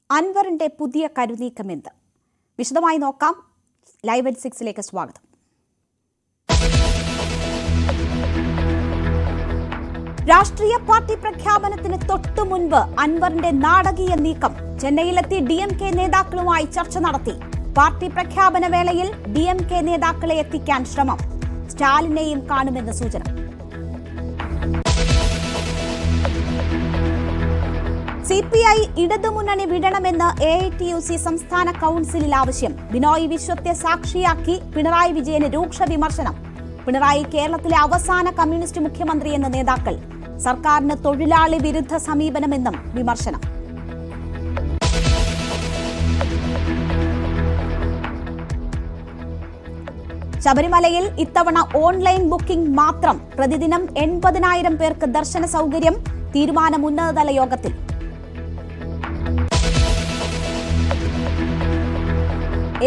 അൻവറിന്റെ പുതിയ കരുനീക്കമെന്ത്? വിശദമായി നോക്കാം. ലൈവ് അറ്റ് 6 സ്വാഗതം. രാഷ്ട്രീയ പാർട്ടി പ്രഖ്യാപനത്തിന് തൊട്ടു മുൻപ് അൻവറിന്റെ നാടകീയ നീക്കം. ചെന്നൈയിലെത്തി DMK നേതാക്കളുമായി ചർച്ച നടത്തി. പാർട്ടി പ്രഖ്യാപന വേളയിൽ DMK നേതാക്കളെ എത്തിക്കാൻ ശ്രമം. സ്റ്റാലിനെയും കാണുമെന്ന് സൂചന. CPI ഇടതുമുന്നണി വിടണമെന്ന് AITUC സംസ്ഥാന കൌൺസിലിൽ ആവശ്യം. ബിനോയ് വിശ്വത്തെ സാക്ഷിയാക്കി പിണറായി വിജയന് രൂക്ഷ വിമർശനം. പിണറായി കേരളത്തിലെ അവസാന കമ്മ്യൂണിസ്റ്റ് മുഖ്യമന്ത്രിയെന്ന് നേതാക്കൾ. സർക്കാരിന് തൊഴിലാളി വിരുദ്ധ സമീപനമെന്നും വിമർശനം. ശബരിമലയിൽ ഇത്തവണ ഓൺലൈൻ ബുക്കിംഗ് മാത്രം. പ്രതിദിനം 80,000 പേർക്ക് ദർശന സൗകര്യം. തീരുമാനം ഉന്നതതല യോഗത്തിൽ.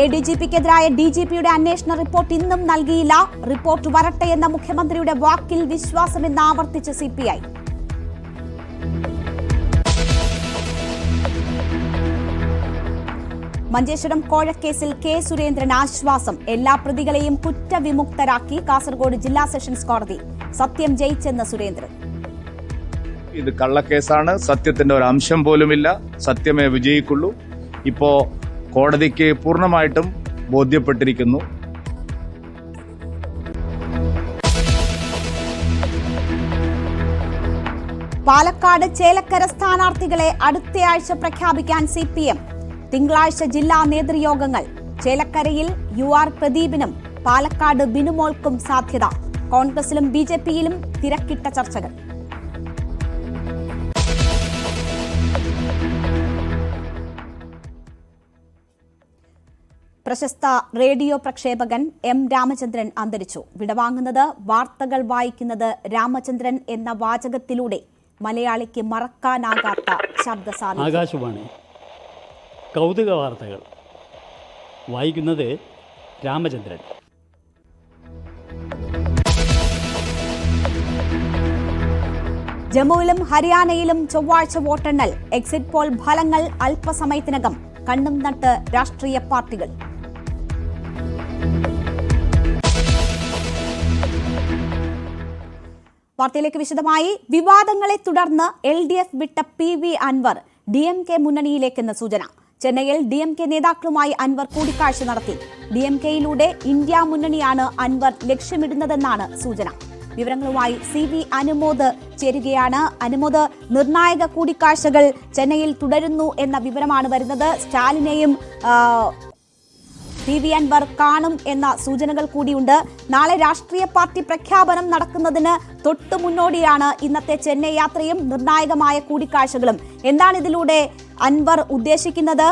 ADGPക്കെതിരായ DGPയുടെ അന്വേഷണ റിപ്പോർട്ട് ഇന്നും നൽകിയില്ല. റിപ്പോർട്ട് വരട്ടെ എന്ന മുഖ്യമന്ത്രിയുടെ വാക്കിൽ വിശ്വാസമെന്ന് ആവർത്തിച്ച് CPI. മഞ്ചേശ്വരം കോഴക്കേസിൽ K. സുരേന്ദ്രൻ ആശ്വാസം. എല്ലാ പ്രതികളെയും കുറ്റവിമുക്തരാക്കി കാസർഗോഡ് ജില്ലാ സെഷൻസ് കോടതി. സത്യം ജയിച്ചെന്ന് സുരേന്ദ്രൻ. ഇത് കള്ളക്കേസാണ്, സത്യത്തിന്റെ ഒരു അംശം പോലുമില്ല, സത്യമേ വിജയിക്കുള്ളൂ. ഇപ്പോ കോടതിക്ക് പൂർണ്ണമായിട്ടും ബോധ്യപ്പെട്ടിരിക്കുന്നു. പാലക്കാട് ചേലക്കര സ്ഥാനാർത്ഥികളെ അടുത്തയാഴ്ച പ്രഖ്യാപിക്കാൻ CPM. തിങ്കളാഴ്ച ജില്ലാ നേതൃയോഗങ്ങൾ. ചേലക്കരയിൽ UR പ്രദീപിനും പാലക്കാട് ബിനുമോൾക്കും സാധ്യത. കോൺഗ്രസിലും BJPയിലും തിരക്കിട്ട ചർച്ചകൾ. പ്രശസ്ത റേഡിയോ പ്രക്ഷേപകൻ M. രാമചന്ദ്രൻ അന്തരിച്ചു. വിടവാങ്ങുന്നത് വാർത്തകൾ വായിക്കുന്നത് രാമചന്ദ്രൻ എന്ന വാചകത്തിലൂടെ മലയാളിക്ക് മറക്കാനാകാത്ത ശബ്ദസാന്നിധ്യം. ആകാശവാണി കൗതുക വാർത്തകൾ വായിക്കുന്നത് രാമചന്ദ്രൻ. ജമ്മുവിലും ഹരിയാനയിലും ചൊവ്വാഴ്ച വോട്ടെണ്ണൽ. എക്സിറ്റ് പോൾ ഫലങ്ങൾ അല്പസമയത്തിനകം. കണ്ണും നട്ട് രാഷ്ട്രീയ പാർട്ടികൾ. വാർത്തയിലേക്ക് വിശദമായി. വിവാദങ്ങളെ തുടർന്ന് LDF വിട്ട PV അൻവർ DMK മുന്നണിയിലേക്കെന്ന് സൂചന. ചെന്നൈയിൽ DMK നേതാക്കളുമായി അൻവർ കൂടിക്കാഴ്ച നടത്തി. DMKയിലൂടെ ഇന്ത്യ മുന്നണിയാണ് അൻവർ ലക്ഷ്യമിടുന്നതെന്നാണ് സൂചന. വിവരങ്ങളുമായി CV അനുമോദ് ചേരുകയാണ്. അനുമോദ്, നിർണായക കൂടിക്കാഴ്ചകൾ ചെന്നൈയിൽ തുടരുന്നു എന്ന വിവരമാണ് വരുന്നത്. സ്റ്റാലിനെയും PV അൻവർ കാണും എന്ന സൂചനകൾ കൂടിയുണ്ട്. നാളെ രാഷ്ട്രീയ പാർട്ടി പ്രഖ്യാപനം നടക്കുന്നതിന് തൊട്ടു മുന്നോടിയാണ് ഇന്നത്തെ ചെന്നൈ യാത്രയും നിർണായകമായ കൂടിക്കാഴ്ചകളും. എന്താണ് ഇതിലൂടെ അൻവർ ഉദ്ദേശിക്കുന്നത്?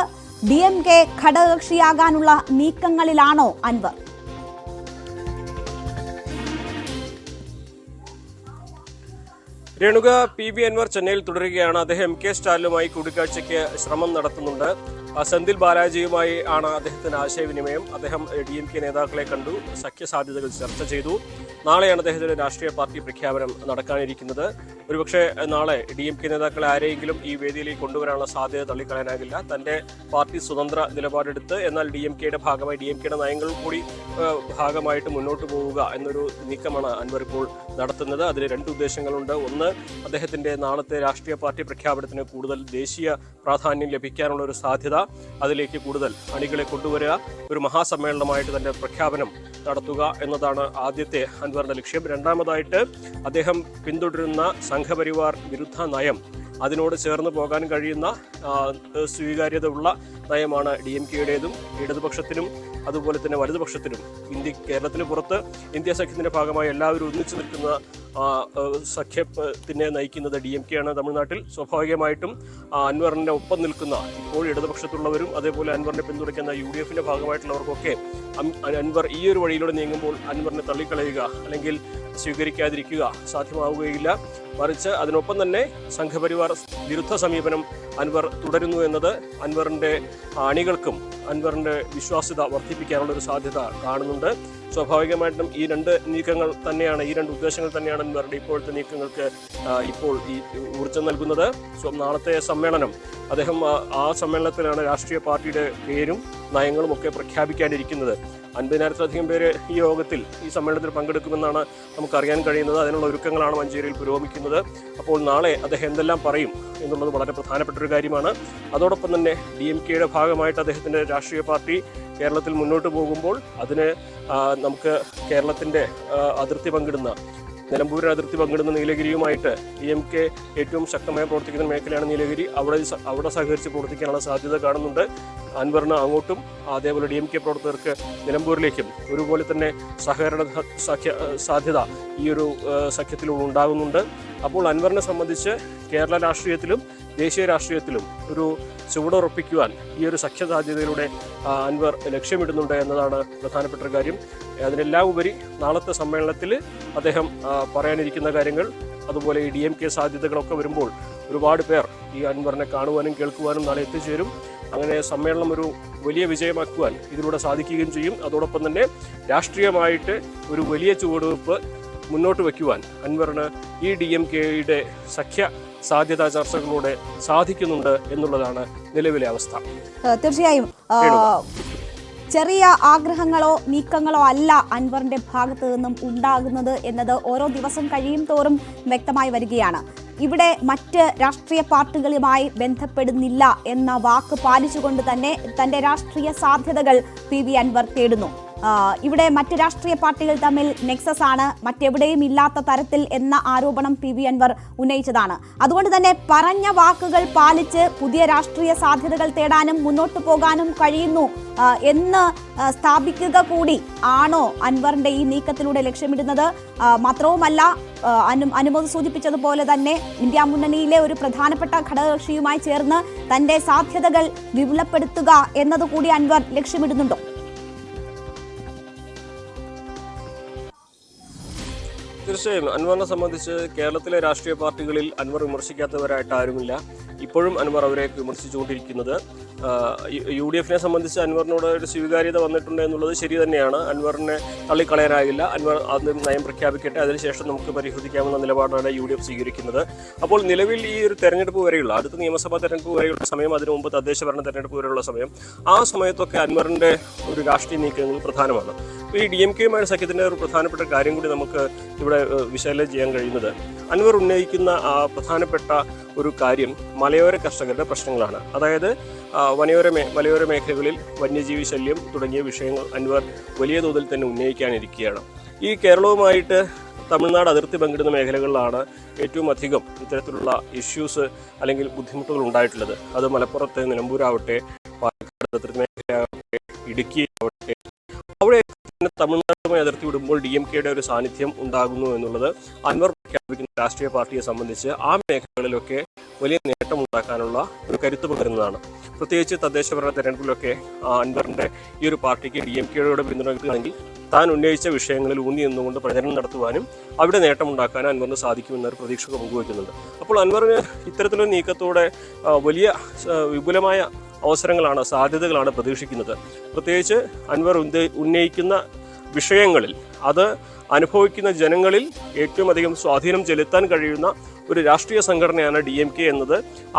DMK ഘടകകക്ഷിയാകാനുള്ള നീക്കങ്ങളിലാണോ അൻവർ? രേണുക, PV അൻവർ ചെന്നൈയിൽ തുടരുകയാണ്. അദ്ദേഹം MK സ്റ്റാലിനുമായി കൂടിക്കാഴ്ചയ്ക്ക് ശ്രമം നടത്തുന്നുണ്ട്. സെന്തിൽ ബാലാജിയുമായി ആണ് അദ്ദേഹത്തിന് ആശയവിനിമയം. അദ്ദേഹം DMK നേതാക്കളെ കണ്ടു, സഖ്യ സാധ്യതകൾ ചർച്ച ചെയ്തു. നാളെയാണ് അദ്ദേഹത്തിന് രാഷ്ട്രീയ പാർട്ടി പ്രഖ്യാപനം നടക്കാനിരിക്കുന്നത്. ഒരുപക്ഷെ നാളെ DMK നേതാക്കളെ ആരെയെങ്കിലും ഈ വേദിയിലേക്ക് കൊണ്ടുവരാനുള്ള സാധ്യത തള്ളിക്കളയാനാകില്ല. തന്റെ പാർട്ടി സ്വതന്ത്ര നിലപാടെടുത്ത് എന്നാൽ DMKയുടെ ഭാഗമായി DMKയുടെ നയങ്ങൾ കൂടി ഭാഗമായിട്ട് മുന്നോട്ട് പോവുക എന്നൊരു നീക്കമാണ് അൻവർ ഇപ്പോൾ നടത്തുന്നത്. അതിന് രണ്ട് ഉദ്ദേശങ്ങളുണ്ട്. ഒന്ന്, അദ്ദേഹത്തിന്റെ നാളത്തെ രാഷ്ട്രീയ പാർട്ടി പ്രഖ്യാപനത്തിന് കൂടുതൽ ദേശീയ പ്രാധാന്യം ലഭിക്കാനുള്ള ഒരു സാധ്യത, അതിലേക്ക് കൂടുതൽ അണികളെ കൊണ്ടുവരിക, ഒരു മഹാസമ്മേളനമായിട്ട് തന്റെ പ്രഖ്യാപനം നടത്തുക എന്നതാണ് ആദ്യത്തെ അൻവറിന്റെ ലക്ഷ്യം. രണ്ടാമതായിട്ട് അദ്ദേഹം പിന്തുടരുന്ന സംഘപരിവാർ വിരുദ്ധ നയം, അതിനോട് ചേർന്ന് പോകാൻ കഴിയുന്ന സ്വീകാര്യത ഉള്ള നയമാണ് DMKയുടേതും. ഇടതുപക്ഷത്തിനും അതുപോലെ തന്നെ വലതുപക്ഷത്തിനും കേരളത്തിന് പുറത്ത് ഇന്ത്യ സഖ്യത്തിന്റെ ഭാഗമായി എല്ലാവരും ഒന്നിച്ചു നിൽക്കുന്ന സഖ്യത്തിനെ നയിക്കുന്നത് DMKയാണ് തമിഴ്നാട്ടിൽ. സ്വാഭാവികമായിട്ടും അൻവറിന്റെ ഒപ്പം നിൽക്കുന്ന ഇപ്പോൾ ഇടതുപക്ഷത്തുള്ളവരും അതേപോലെ അൻവറിനെ പിന്തുണയ്ക്കുന്ന UDFന്റെ ഭാഗമായിട്ടുള്ളവർക്കൊക്കെ അൻവർ ഈ ഒരു വഴിയിലൂടെ നീങ്ങുമ്പോൾ അൻവറിനെ തള്ളിക്കളയുക അല്ലെങ്കിൽ സ്വീകരിക്കാതിരിക്കുക സാധ്യമാവുകയില്ല. മറിച്ച് അതിനൊപ്പം തന്നെ സംഘപരിവാർ വിരുദ്ധ സമീപനം അൻവർ തുടരുന്നു എന്നത് അൻവറിന്റെ അണികൾക്കും അൻവറിന്റെ വിശ്വാസ്യത വർദ്ധിപ്പിക്കാനുള്ള ഒരു സാധ്യത കാണുന്നുണ്ട്. സ്വാഭാവികമായിട്ടും ഈ രണ്ട് നീക്കങ്ങൾ തന്നെയാണ്, ഈ രണ്ട് ഉദ്ദേശങ്ങൾ തന്നെയാണ് അൻവറിന്റെ ഇപ്പോഴത്തെ നീക്കങ്ങൾക്ക് ഇപ്പോൾ ഈ ഊർജ്ജം നൽകുന്നത്. നാളത്തെ സമ്മേളനം അദ്ദേഹം ആ സമ്മേളനത്തിലാണ് രാഷ്ട്രീയ പാർട്ടിയുടെ പേരും നയങ്ങളും ഒക്കെ പ്രഖ്യാപിക്കാനിരിക്കുന്നത്. 50,000-ലധികം പേര് ഈ യോഗത്തിൽ ഈ സമ്മേളനത്തിൽ പങ്കെടുക്കുമെന്നാണ് നമുക്കറിയാൻ കഴിയുന്നത്. അതിനുള്ള ഒരുക്കങ്ങളാണ് മഞ്ചേരിയിൽ പുരോഗമിക്കുന്നത്. അപ്പോൾ നാളെ അദ്ദേഹം എന്തെല്ലാം പറയും എന്നുള്ളത് വളരെ പ്രധാനപ്പെട്ട ഒരു കാര്യമാണ്. അതോടൊപ്പം തന്നെ DMK-യുടെ ഭാഗമായിട്ട് അദ്ദേഹത്തിൻ്റെ രാഷ്ട്രീയ പാർട്ടി കേരളത്തിൽ മുന്നോട്ട് പോകുമ്പോൾ അതിന് നമുക്ക് കേരളത്തിൻ്റെ അതിർത്തി പങ്കിടുന്ന നിലമ്പൂരിന് അതിർത്തി പങ്കിടുന്ന നീലഗിരിയുമായിട്ട് DMK ഏറ്റവും ശക്തമായി പ്രവർത്തിക്കുന്ന മേഖലയാണ് നീലഗിരി. അവിടെ സഹകരിച്ച് പ്രവർത്തിക്കാനുള്ള സാധ്യത കാണുന്നുണ്ട്. അൻവറിന് അങ്ങോട്ടും അതേപോലെ DMK പ്രവർത്തകർക്ക് നിലമ്പൂരിലേക്കും ഒരുപോലെ തന്നെ സഹകരണ സാധ്യത ഈ ഒരു സഖ്യത്തിലൂടെ ഉണ്ടാകുന്നുണ്ട്. അപ്പോൾ അൻവറിനെ സംബന്ധിച്ച് കേരള രാഷ്ട്രീയത്തിലും ദേശീയ രാഷ്ട്രീയത്തിലും ഒരു ചുവടുറപ്പിക്കുവാൻ ഈ ഒരു സഖ്യ സാധ്യതയിലൂടെ അൻവർ ലക്ഷ്യമിടുന്നുണ്ട് എന്നതാണ് പ്രധാനപ്പെട്ട ഒരു കാര്യം. അതിനെല്ലാം ഉപരി നാളത്തെ സമ്മേളനത്തിൽ അദ്ദേഹം പറയാനിരിക്കുന്ന കാര്യങ്ങൾ, അതുപോലെ ഈ DMK സാധ്യതകളൊക്കെ വരുമ്പോൾ ഒരുപാട് പേർ ഈ അൻവറിനെ കാണുവാനും കേൾക്കുവാനും നാളെ എത്തിച്ചേരും. അങ്ങനെ സമ്മേളനം ഒരു വലിയ വിജയമാക്കുവാൻ ഇതിലൂടെ സാധിക്കുകയും ചെയ്യും. അതോടൊപ്പം തന്നെ രാഷ്ട്രീയമായിട്ട് ഒരു വലിയ ചുവടുവെപ്പ് മുന്നോട്ട് വയ്ക്കുവാൻ അൻവറിന് ഈ DMK-യുടെ സഖ്യ സാധ്യതാ ചർച്ചകളിലൂടെ സാധിക്കുന്നുണ്ട് എന്നുള്ളതാണ് നിലവിലെ അവസ്ഥ. തീർച്ചയായും ചെറിയ ആഗ്രഹങ്ങളോ നീക്കങ്ങളോ അല്ല അൻവറിന്റെ ഭാഗത്തു നിന്നും ഉണ്ടാകുന്നത് എന്നത് ഓരോ ദിവസം കഴിയും തോറും വ്യക്തമായി വരികയാണ്. ഇവിടെ മറ്റ് രാഷ്ട്രീയ പാർട്ടികളുമായി ബന്ധപ്പെടുന്നില്ല എന്ന വാക്ക് പാലിച്ചുകൊണ്ട് തന്നെ തന്റെ രാഷ്ട്രീയ സാധ്യതകൾ PV അൻവർ തേടുന്നു. ഇവിടെ മറ്റ് രാഷ്ട്രീയ പാർട്ടികൾ തമ്മിൽ നെക്സസ് ആണ്, മറ്റെവിടെയും ഇല്ലാത്ത തരത്തിൽ എന്ന ആരോപണം PV അൻവർ ഉന്നയിച്ചതാണ്. അതുകൊണ്ട് തന്നെ പറഞ്ഞ വാക്കുകൾ പാലിച്ച് പുതിയ രാഷ്ട്രീയ സാധ്യതകൾ തേടാനും മുന്നോട്ട് പോകാനും കഴിയുന്നു എന്ന് സ്ഥാപിക്കുക കൂടി ആണോ അൻവറിന്റെ ഈ നീക്കത്തിലൂടെ ലക്ഷ്യമിടുന്നത്? മാത്രവുമല്ല, അനുമതി സൂചിപ്പിച്ചതുപോലെ തന്നെ ഇന്ത്യ മുന്നണിയിലെ ഒരു പ്രധാനപ്പെട്ട ഘടകകക്ഷിയുമായി ചേർന്ന് തന്റെ സാധ്യതകൾ വിപുലപ്പെടുത്തുക എന്നതുകൂടി അൻവർ ലക്ഷ്യമിടുന്നുണ്ടോ? തീർച്ചയായും അൻവറിനെ സംബന്ധിച്ച് കേരളത്തിലെ രാഷ്ട്രീയ പാർട്ടികളിൽ അൻവർ വിമർശിക്കാത്തവരായിട്ട് ആരുമില്ല. ഇപ്പോഴും അൻവർ അവരെ വിമർശിച്ചുകൊണ്ടിരിക്കുന്നത്. UDF-നെ സംബന്ധിച്ച് അൻവറിനോട് ഒരു സ്വീകാര്യത വന്നിട്ടുണ്ട് എന്നുള്ളത് ശരി തന്നെയാണ്. അൻവറിനെ തള്ളിക്കളയാനാകില്ല. അൻവർ ആദ്യം നയം പ്രഖ്യാപിക്കട്ടെ, അതിനുശേഷം നമുക്ക് പരിശോധിക്കാമെന്ന നിലപാടാണ് UDF സ്വീകരിക്കുന്നത്. അപ്പോൾ നിലവിൽ ഈ ഒരു തെരഞ്ഞെടുപ്പ് വരെയുള്ള, അടുത്ത നിയമസഭാ തെരഞ്ഞെടുപ്പ് വരെയുള്ള സമയം, അതിനു മുമ്പ് തദ്ദേശ ഭരണ തെരഞ്ഞെടുപ്പ് വരെയുള്ള സമയം, ആ സമയത്തൊക്കെ അൻവറിന്റെ ഒരു രാഷ്ട്രീയ നീക്കങ്ങൾ പ്രധാനമാണ്. ഈ DMK-യുമായി സഖ്യത്തിന്റെ ഒരു പ്രധാനപ്പെട്ട കാര്യം കൂടി നമുക്ക് ഇവിടെ വിശകലനം ചെയ്യാൻ കഴിയുന്നത്, അൻവർ ഉന്നയിക്കുന്ന പ്രധാനപ്പെട്ട ഒരു കാര്യം മലയോര കർഷകരുടെ പ്രശ്നങ്ങളാണ്. അതായത് മലയോര മേഖലകളിൽ വന്യജീവി ശല്യം തുടങ്ങിയ വിഷയങ്ങൾ അൻവർ വലിയ തോതിൽ തന്നെ ഉന്നയിക്കാനിരിക്കുകയാണ്. ഈ കേരളവുമായിട്ട് തമിഴ്നാട് അതിർത്തി പങ്കിടുന്ന മേഖലകളിലാണ് ഏറ്റവും അധികം ഇത്തരത്തിലുള്ള ഇഷ്യൂസ് അല്ലെങ്കിൽ ബുദ്ധിമുട്ടുകൾ ഉണ്ടായിട്ടുള്ളത്. അത് മലപ്പുറത്തെ നിലമ്പൂരാവട്ടെ, പാലക്കാട് അതിർത്തി മേഖലയാവട്ടെ, ഇടുക്കിയാവട്ടെ, അവിടെ തമിഴ്നാടുമായി അതിർത്തി വിടുമ്പോൾ DMK-യുടെ ഒരു സാന്നിധ്യം ഉണ്ടാകുന്നു എന്നുള്ളത് അൻവർ പ്രഖ്യാപിക്കുന്ന രാഷ്ട്രീയ പാർട്ടിയെ സംബന്ധിച്ച് ആ മേഖലകളിലൊക്കെ വലിയ നേട്ടം ഉണ്ടാക്കാനുള്ള ഒരു കരുത്ത് പകരുന്നതാണ്. പ്രത്യേകിച്ച് തദ്ദേശ ഭരണ തെരഞ്ഞെടുപ്പിലൊക്കെ അൻവറിന്റെ ഈ ഒരു പാർട്ടിക്ക് DMK-യുടെ പിന്തുണയ്ക്കുകയാണെങ്കിൽ താൻ ഉന്നയിച്ച വിഷയങ്ങളിൽ ഊന്നി നിന്നുകൊണ്ട് പ്രചരണം നടത്തുവാനും അവിടെ നേട്ടമുണ്ടാക്കാനും അൻവറിന് സാധിക്കുമെന്നൊരു പ്രതീക്ഷ പങ്കുവയ്ക്കുന്നുണ്ട്. അപ്പോൾ അൻവറിന് ഇത്തരത്തിലൊരു നീക്കത്തോടെ വലിയ വിപുലമായ അവസരങ്ങളാണ്, സാധ്യതകളാണ് പ്രതീക്ഷിക്കുന്നത്. പ്രത്യേകിച്ച് അൻവർ ഉന്നയിക്കുന്ന വിഷയങ്ങളിൽ അത് അനുഭവിക്കുന്ന ജനങ്ങളിൽ ഏറ്റവും അധികം സ്വാധീനം ചെലുത്താൻ കഴിയുന്ന ഒരു രാഷ്ട്രീയ സംഘടനയാണ് DMK എന്നത്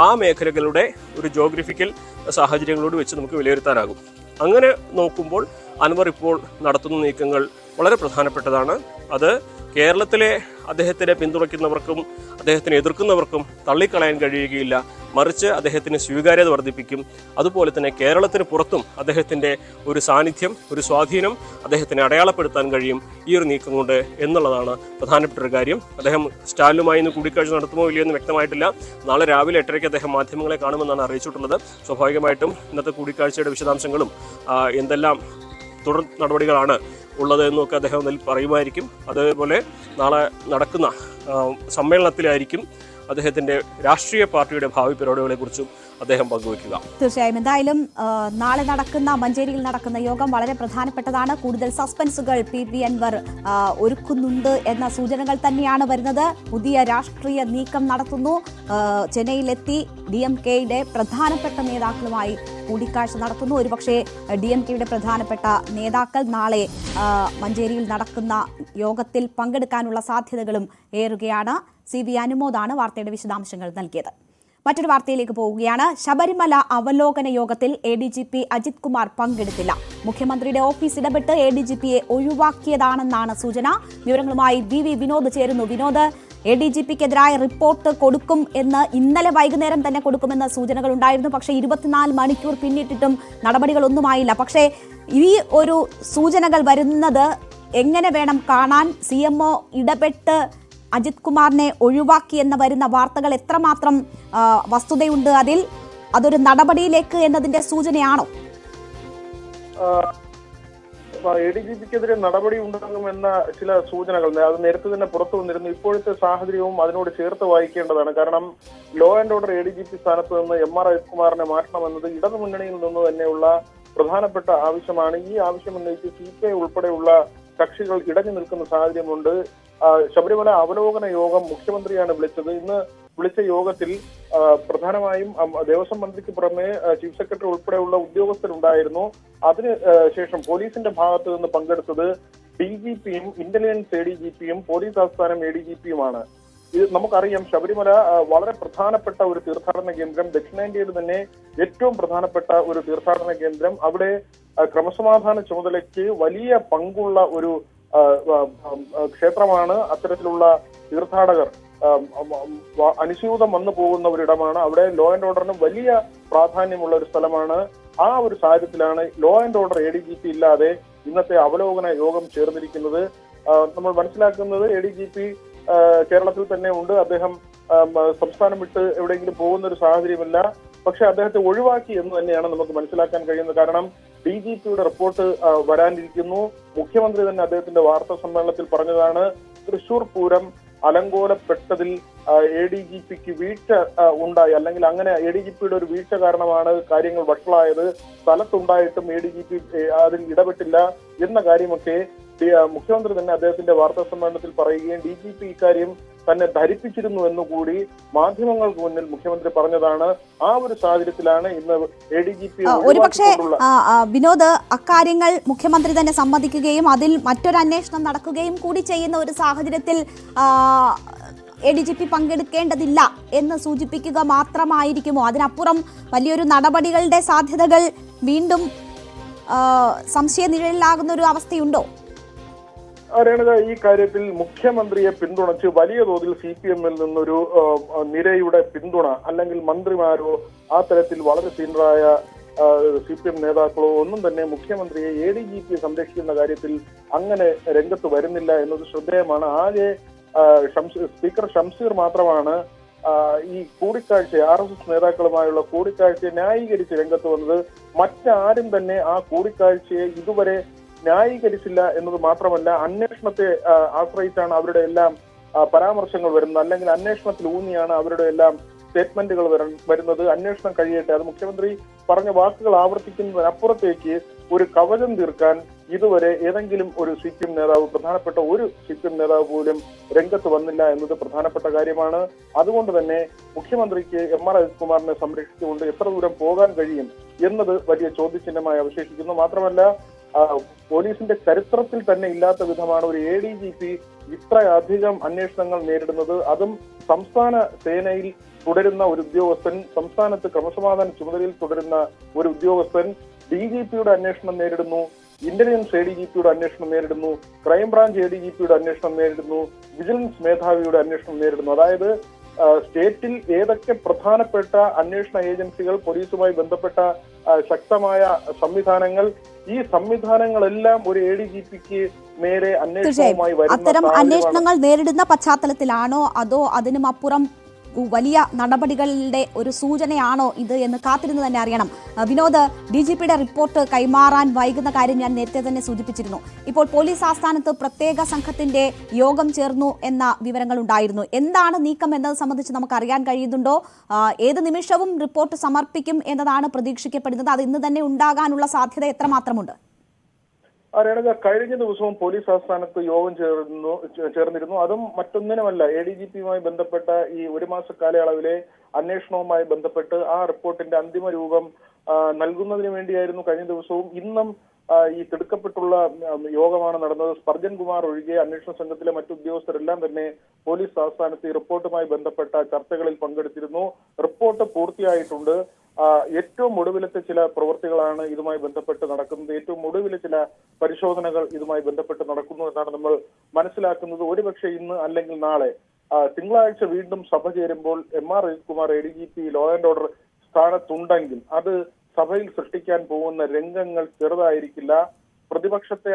ആ മേഖലകളുടെ ഒരു ജോഗ്രഫിക്കൽ സാഹചര്യങ്ങളോട് വെച്ച് നമുക്ക് വിലയിരുത്താനാകും. അങ്ങനെ നോക്കുമ്പോൾ അൻവർ ഇപ്പോൾ നടത്തുന്ന നീക്കങ്ങൾ വളരെ പ്രധാനപ്പെട്ടതാണ്. അത് കേരളത്തിലെ അദ്ദേഹത്തിനെ പിന്തുണയ്ക്കുന്നവർക്കും അദ്ദേഹത്തിനെ എതിർക്കുന്നവർക്കും തള്ളിക്കളയാൻ കഴിയുകയില്ല. മറിച്ച് അദ്ദേഹത്തിന് സ്വീകാര്യത വർദ്ധിപ്പിക്കും. അതുപോലെ തന്നെ കേരളത്തിന് പുറത്തും അദ്ദേഹത്തിൻ്റെ ഒരു സാന്നിധ്യം, ഒരു സ്വാധീനം അദ്ദേഹത്തിന് അടയാളപ്പെടുത്താൻ കഴിയും ഈ ഒരു നീക്കം കൊണ്ട് എന്നുള്ളതാണ് പ്രധാനപ്പെട്ട ഒരു കാര്യം. അദ്ദേഹം സ്റ്റാലിനുമായി ഇന്ന് കൂടിക്കാഴ്ച നടത്തുമോ ഇല്ലയോ എന്ന് വ്യക്തമായിട്ടില്ല. നാളെ രാവിലെ 8:30 അദ്ദേഹം മാധ്യമങ്ങളെ കാണുമെന്നാണ് അറിയിച്ചിട്ടുള്ളത്. സ്വാഭാവികമായിട്ടും ഇന്നത്തെ കൂടിക്കാഴ്ചയുടെ വിശദാംശങ്ങളും എന്തെല്ലാം തുടർ നടപടികളാണ് ഉള്ളത് എന്നൊക്കെ അദ്ദേഹം അതിൽ പറയുമായിരിക്കും. അതേപോലെ നാളെ നടക്കുന്ന സമ്മേളനത്തിലായിരിക്കും അദ്ദേഹത്തിന്റെ രാഷ്ട്രീയ പാർട്ടിയുടെ ഭാവി പരിപാടികളെക്കുറിച്ചും അദ്ദേഹം പങ്കുവയ്ക്കുക. തീർച്ചയായും എന്തായാലും നാളെ മഞ്ചേരിയിൽ നടക്കുന്ന യോഗം വളരെ പ്രധാനപ്പെട്ടതാണ്. കൂടുതൽ സസ്പെൻസുകൾ PV അൻവർ ഒരുക്കുന്നുണ്ട് എന്ന സൂചനകൾ തന്നെയാണ് വരുന്നത്. പുതിയ രാഷ്ട്രീയ നീക്കം നടത്തുന്നു. ചെന്നൈയിലെത്തി DMKയുടെ പ്രധാനപ്പെട്ട നേതാക്കളുമായി കൂടിക്കാഴ്ച നടത്തുന്നു. ഒരുപക്ഷെ DMKയുടെ പ്രധാനപ്പെട്ട നേതാക്കൾ നാളെ മഞ്ചേരിയിൽ നടക്കുന്ന യോഗത്തിൽ പങ്കെടുക്കാനുള്ള സാധ്യതകളും ഏറുകയാണ്. CV അനുമോദാണ് വാർത്തയുടെ വിശദാംശങ്ങൾ നൽകിയത്. മറ്റൊരു വാർത്തയിലേക്ക് പോവുകയാണ്. ശബരിമല അവലോകന യോഗത്തിൽ ADGP അജിത് കുമാർ പങ്കെടുത്തില്ല. മുഖ്യമന്ത്രിയുടെ ഓഫീസ് ഇടപെട്ട് ADGPയെ ഒഴിവാക്കിയതാണെന്നാണ് സൂചന. വിവരങ്ങളുമായി VV വിനോദ് ചേരുന്നു. വിനോദ്, ADGPക്കെതിരായ റിപ്പോർട്ട് കൊടുക്കും എന്ന് ഇന്നലെ വൈകുന്നേരം തന്നെ കൊടുക്കുമെന്ന സൂചനകൾ ഉണ്ടായിരുന്നു. പക്ഷേ 24 മണിക്കൂർ പിന്നിട്ടിട്ടും നടപടികളൊന്നുമായില്ല. പക്ഷേ ഈ ഒരു സൂചനകൾ വരുന്നത് എങ്ങനെ വേണം കാണാൻ? CMO ഇടപെട്ട് അജിത് കുമാറിനെ ഒഴിവാക്കി എന്ന് വരുന്ന വാർത്തകൾ എത്രമാത്രം വസ്തുതയുണ്ട് അതിൽ? അതൊരു നടപടിയിലേക്ക് എന്നതിന്റെ സൂചനയാണോ? ADGPക്കെതിരെ നടപടി ഉണ്ടാകുമെന്ന ചില സൂചനകൾ അത് നേരത്തെ തന്നെ പുറത്തു വന്നിരുന്നു. ഇപ്പോഴത്തെ സാഹചര്യവും അതിനോട് ചേർത്ത് വായിക്കേണ്ടതാണ്. കാരണം ലോ ആൻഡ് ഓർഡർ ADGP സ്ഥാനത്ത് നിന്ന് MR അജിത് കുമാറിനെ മാറ്റണമെന്നത് ഇടതുമുന്നണിയിൽ നിന്ന് തന്നെയുള്ള പ്രധാനപ്പെട്ട ആവശ്യമാണ്. ഈ ആവശ്യം ഉന്നയിച്ച് CPI ഉൾപ്പെടെയുള്ള കക്ഷികൾ ഇടഞ്ഞു നിൽക്കുന്ന സാഹചര്യമുണ്ട്. ശബരിമല അവലോകന യോഗം മുഖ്യമന്ത്രിയാണ് വിളിച്ചത്. ഇന്ന് വിളിച്ച യോഗത്തിൽ പ്രധാനമായും ദേവസ്വം മന്ത്രിക്ക് പുറമെ ചീഫ് സെക്രട്ടറി ഉൾപ്പെടെയുള്ള ഉദ്യോഗസ്ഥരുണ്ടായിരുന്നു. അതിന് ശേഷം പോലീസിന്റെ ഭാഗത്ത് നിന്ന് പങ്കെടുത്തത് DGPയും ഇന്റലിജൻസ് ADGPയും പോലീസ് ആസ്ഥാനം ADGPയുമാണ്. ഇത് നമുക്കറിയാം, ശബരിമല വളരെ പ്രധാനപ്പെട്ട ഒരു തീർത്ഥാടന കേന്ദ്രം, ദക്ഷിണേന്ത്യയിൽ തന്നെ ഏറ്റവും പ്രധാനപ്പെട്ട ഒരു തീർത്ഥാടന കേന്ദ്രം. അവിടെ ക്രമസമാധാന ചുമതലയ്ക്ക് വലിയ പങ്കുള്ള ഒരു ക്ഷേത്രമാണ്. അത്തരത്തിലുള്ള തീർത്ഥാടകർ അനുസ്യൂതം വന്നു പോകുന്ന ഒരിടമാണ്. അവിടെ ലോ ആൻഡ് ഓർഡറിന് വലിയ പ്രാധാന്യമുള്ള ഒരു സ്ഥലമാണ്. ആ ഒരു സാഹചര്യത്തിലാണ് ലോ ആൻഡ് ഓർഡർ ADGP ഇല്ലാതെ ഇന്നത്തെ അവലോകന യോഗം ചേർന്നിരിക്കുന്നത്. നമ്മൾ മനസ്സിലാക്കുന്നത് ADGP കേരളത്തിൽ തന്നെ ഉണ്ട്. അദ്ദേഹം സംസ്ഥാനം വിട്ട് എവിടെയെങ്കിലും പോകുന്ന ഒരു സാഹചര്യമില്ല. പക്ഷെ അദ്ദേഹത്തെ ഒഴിവാക്കി എന്ന് തന്നെയാണ് നമുക്ക് മനസ്സിലാക്കാൻ കഴിയുന്നത്. കാരണം DGPയുടെ റിപ്പോർട്ട് വരാനിരിക്കുന്നു. മുഖ്യമന്ത്രി തന്നെ അദ്ദേഹത്തിന്റെ വാർത്താ സമ്മേളനത്തിൽ പറഞ്ഞതാണ്, തൃശൂർ പൂരം അലങ്കോലപ്പെട്ടതിൽ ADGPക്ക് വീഴ്ച ഉണ്ടായി, അല്ലെങ്കിൽ അങ്ങനെ ADGPയുടെ ഒരു വീഴ്ച കാരണമാണ് കാര്യങ്ങൾ വഷളായത്, സ്ഥലത്തുണ്ടായിട്ടും ADGP അതിൽ ഇടപെട്ടില്ല എന്ന കാര്യമൊക്കെ മുഖ്യമന്ത്രി തന്നെ അദ്ദേഹത്തിന്റെ വാർത്താ സമ്മേളനത്തിൽ പറയുകയും DGP ഇക്കാര്യം തന്നെ ധരിപ്പിച്ചിരുന്നു എന്നുകൂടി മാധ്യമങ്ങൾക്ക് മുന്നിൽ മുഖ്യമന്ത്രി പറഞ്ഞതാണ്. ആ ഒരു സാഹചര്യത്തിലാണ് ഇന്ന് ADGP ഒരുപക്ഷെ വിനോദ് അക്കാര്യങ്ങൾ മുഖ്യമന്ത്രി തന്നെ സമ്മതിക്കുകയും അതിൽ മറ്റൊരു അന്വേഷണം നടക്കുകയും കൂടി ചെയ്യുന്ന ഒരു സാഹചര്യത്തിൽ ADGP പങ്കെടുക്കേണ്ടതില്ല എന്ന് സൂചിപ്പിക്കുക മാത്രമായിരിക്കുമോ? അതിനപ്പുറം വലിയൊരു നടപടികളുടെ സാധ്യതകൾ വീണ്ടും സംശയനിഴലിലാകുന്ന ഒരു അവസ്ഥയുണ്ടോ? രേണുക, ഈ കാര്യത്തിൽ മുഖ്യമന്ത്രിയെ പിന്തുണച്ച് വലിയ തോതിൽ CPM-ൽ നിന്നൊരു നിരയുടെ പിന്തുണ, അല്ലെങ്കിൽ മന്ത്രിമാരോ ആ തരത്തിൽ വളരെ സീനിയറായ CPM നേതാക്കളോ ഒന്നും തന്നെ മുഖ്യമന്ത്രിയെ ADGP സംരക്ഷിക്കുന്ന കാര്യത്തിൽ അങ്ങനെ രംഗത്ത് വരുന്നില്ല എന്നത് ശ്രദ്ധേയമാണ്. ആകെ സ്പീക്കർ ഷംസീർ മാത്രമാണ് ഈ കൂടിക്കാഴ്ച RSS നേതാക്കളുമായുള്ള കൂടിക്കാഴ്ചയെ ന്യായീകരിച്ച് രംഗത്ത് വന്നത്. മറ്റാരും തന്നെ ആ കൂടിക്കാഴ്ചയെ ഇതുവരെ ന്യായീകരിച്ചില്ല എന്നത് മാത്രമല്ല, അന്വേഷണത്തെ ആശ്രയിച്ചാണ് അവരുടെ എല്ലാം പരാമർശങ്ങൾ വരുന്നത്, അല്ലെങ്കിൽ അന്വേഷണത്തിൽ ഊന്നിയാണ് അവരുടെ എല്ലാം സ്റ്റേറ്റ്മെന്റുകൾ വരുന്നത്. അന്വേഷണം കഴിയട്ടെ, അത് മുഖ്യമന്ത്രി പറഞ്ഞ വാക്കുകൾ ആവർത്തിക്കുന്നതിനപ്പുറത്തേക്ക് ഒരു കവചം തീർക്കാൻ ഇതുവരെ ഏതെങ്കിലും ഒരു CPM നേതാവ്, പ്രധാനപ്പെട്ട ഒരു CPM നേതാവ് പോലും രംഗത്ത് വന്നില്ല എന്നത് പ്രധാനപ്പെട്ട കാര്യമാണ്. അതുകൊണ്ട് തന്നെ മുഖ്യമന്ത്രിക്ക് MR അജിത് കുമാറിനെ സംരക്ഷിച്ചുകൊണ്ട് എത്ര ദൂരം പോകാൻ കഴിയും എന്നത് വലിയ ചോദ്യചിഹ്നമായി അവശേഷിക്കുന്നു. മാത്രമല്ല, പോലീസിന്റെ ചരിത്രത്തിൽ തന്നെ ഇല്ലാത്ത വിധമാണ് ഒരു ADGP ഇത്രയധികം അന്വേഷണങ്ങൾ നേരിടുന്നത്. അതും സംസ്ഥാന സേനയിൽ തുടരുന്ന ഒരു ഉദ്യോഗസ്ഥൻ, സംസ്ഥാനത്ത് ക്രമസമാധാന ചുമതലയിൽ തുടരുന്ന ഒരു ഉദ്യോഗസ്ഥൻ DGPയുടെ അന്വേഷണം നേരിടുന്നു, ഇന്റലിജൻസ് ADGPയുടെ അന്വേഷണം നേരിടുന്നു, ക്രൈംബ്രാഞ്ച് ADGPയുടെ അന്വേഷണം നേരിടുന്നു, വിജിലൻസ് മേധാവിയുടെ അന്വേഷണം നേരിടുന്നു. അതായത് സ്റ്റേറ്റിൽ ഏതൊക്കെ പ്രധാനപ്പെട്ട അന്വേഷണ ഏജൻസികൾ, പോലീസുമായി ബന്ധപ്പെട്ട ശക്തമായ സംവിധാനങ്ങൾ, ഈ സംവിധാനങ്ങളെല്ലാം ഒരു ADGPക്ക് നേരെ അന്വേഷണവുമായി വരുന്ന അത്തരം അന്വേഷണങ്ങൾ നേരിടുന്ന പശ്ചാത്തലത്തിലാണോ അതോ അതിനുമപ്പുറം വലിയ നടപടികളുടെ ഒരു സൂചനയാണോ ഇത് എന്ന് കാത്തിരുന്ന് തന്നെ അറിയണം. വിനോദ്, DGPയുടെ റിപ്പോർട്ട് കൈമാറാൻ വൈകുന്ന കാര്യം ഞാൻ നേരത്തെ തന്നെ സൂചിപ്പിച്ചിരുന്നു. ഇപ്പോൾ പോലീസ് ആസ്ഥാനത്ത് പ്രത്യേക സംഘത്തിന്റെ യോഗം ചേർന്നു എന്ന വിവരങ്ങൾ ഉണ്ടായിരുന്നു. എന്താണ് നീക്കം എന്നത് സംബന്ധിച്ച് നമുക്ക് അറിയാൻ കഴിയുന്നുണ്ടോ? ഏത് നിമിഷവും റിപ്പോർട്ട് സമർപ്പിക്കും എന്നതാണ് പ്രതീക്ഷിക്കപ്പെടുന്നത്. അത് ഇന്ന് തന്നെ ഉണ്ടാകാനുള്ള സാധ്യത എത്രമാത്രമുണ്ട്? രേണുക, കഴിഞ്ഞ ദിവസവും പോലീസ് ആസ്ഥാനത്ത് യോഗം ചേർന്നിരുന്നു. അതും മറ്റൊന്നിനുമല്ല, ADGPയുമായി ബന്ധപ്പെട്ട ഈ 1 മാസ കാലയളവിലെ അന്വേഷണവുമായി ബന്ധപ്പെട്ട് ആ റിപ്പോർട്ടിന്റെ അന്തിമ രൂപം നൽകുന്നതിന് വേണ്ടിയായിരുന്നു കഴിഞ്ഞ ദിവസവും. ഇന്നും ഈ തിടുക്കപ്പെട്ടുള്ള യോഗമാണ് നടന്നത്. സ്പർജൻ കുമാർ ഒഴികെ അന്വേഷണ സംഘത്തിലെ മറ്റു ഉദ്യോഗസ്ഥരെല്ലാം തന്നെ പോലീസ് ആസ്ഥാനത്ത് ഈ റിപ്പോർട്ടുമായി ബന്ധപ്പെട്ട ചർച്ചകളിൽ പങ്കെടുത്തിരുന്നു. റിപ്പോർട്ട് പൂർത്തിയായിട്ടുണ്ട്. ഏറ്റവും ഒടുവിലത്തെ ചില പ്രവൃത്തികളാണ് ഇതുമായി ബന്ധപ്പെട്ട് നടക്കുന്നത്. ഏറ്റവും ഒടുവിലെ ചില പരിശോധനകൾ ഇതുമായി ബന്ധപ്പെട്ട് നടക്കുന്നു എന്നാണ് നമ്മൾ മനസ്സിലാക്കുന്നത്. ഒരുപക്ഷെ ഇന്ന് അല്ലെങ്കിൽ നാളെ തിങ്കളാഴ്ച വീണ്ടും സഭ ചേരുമ്പോൾ MR Ajith Kumar ADGP law and order സ്ഥാനത്തുണ്ടെങ്കിൽ അത് സഭയിൽ സൃഷ്ടിക്കാൻ പോകുന്ന രംഗങ്ങൾ ചെറുതായിരിക്കില്ല. പ്രതിപക്ഷത്തെ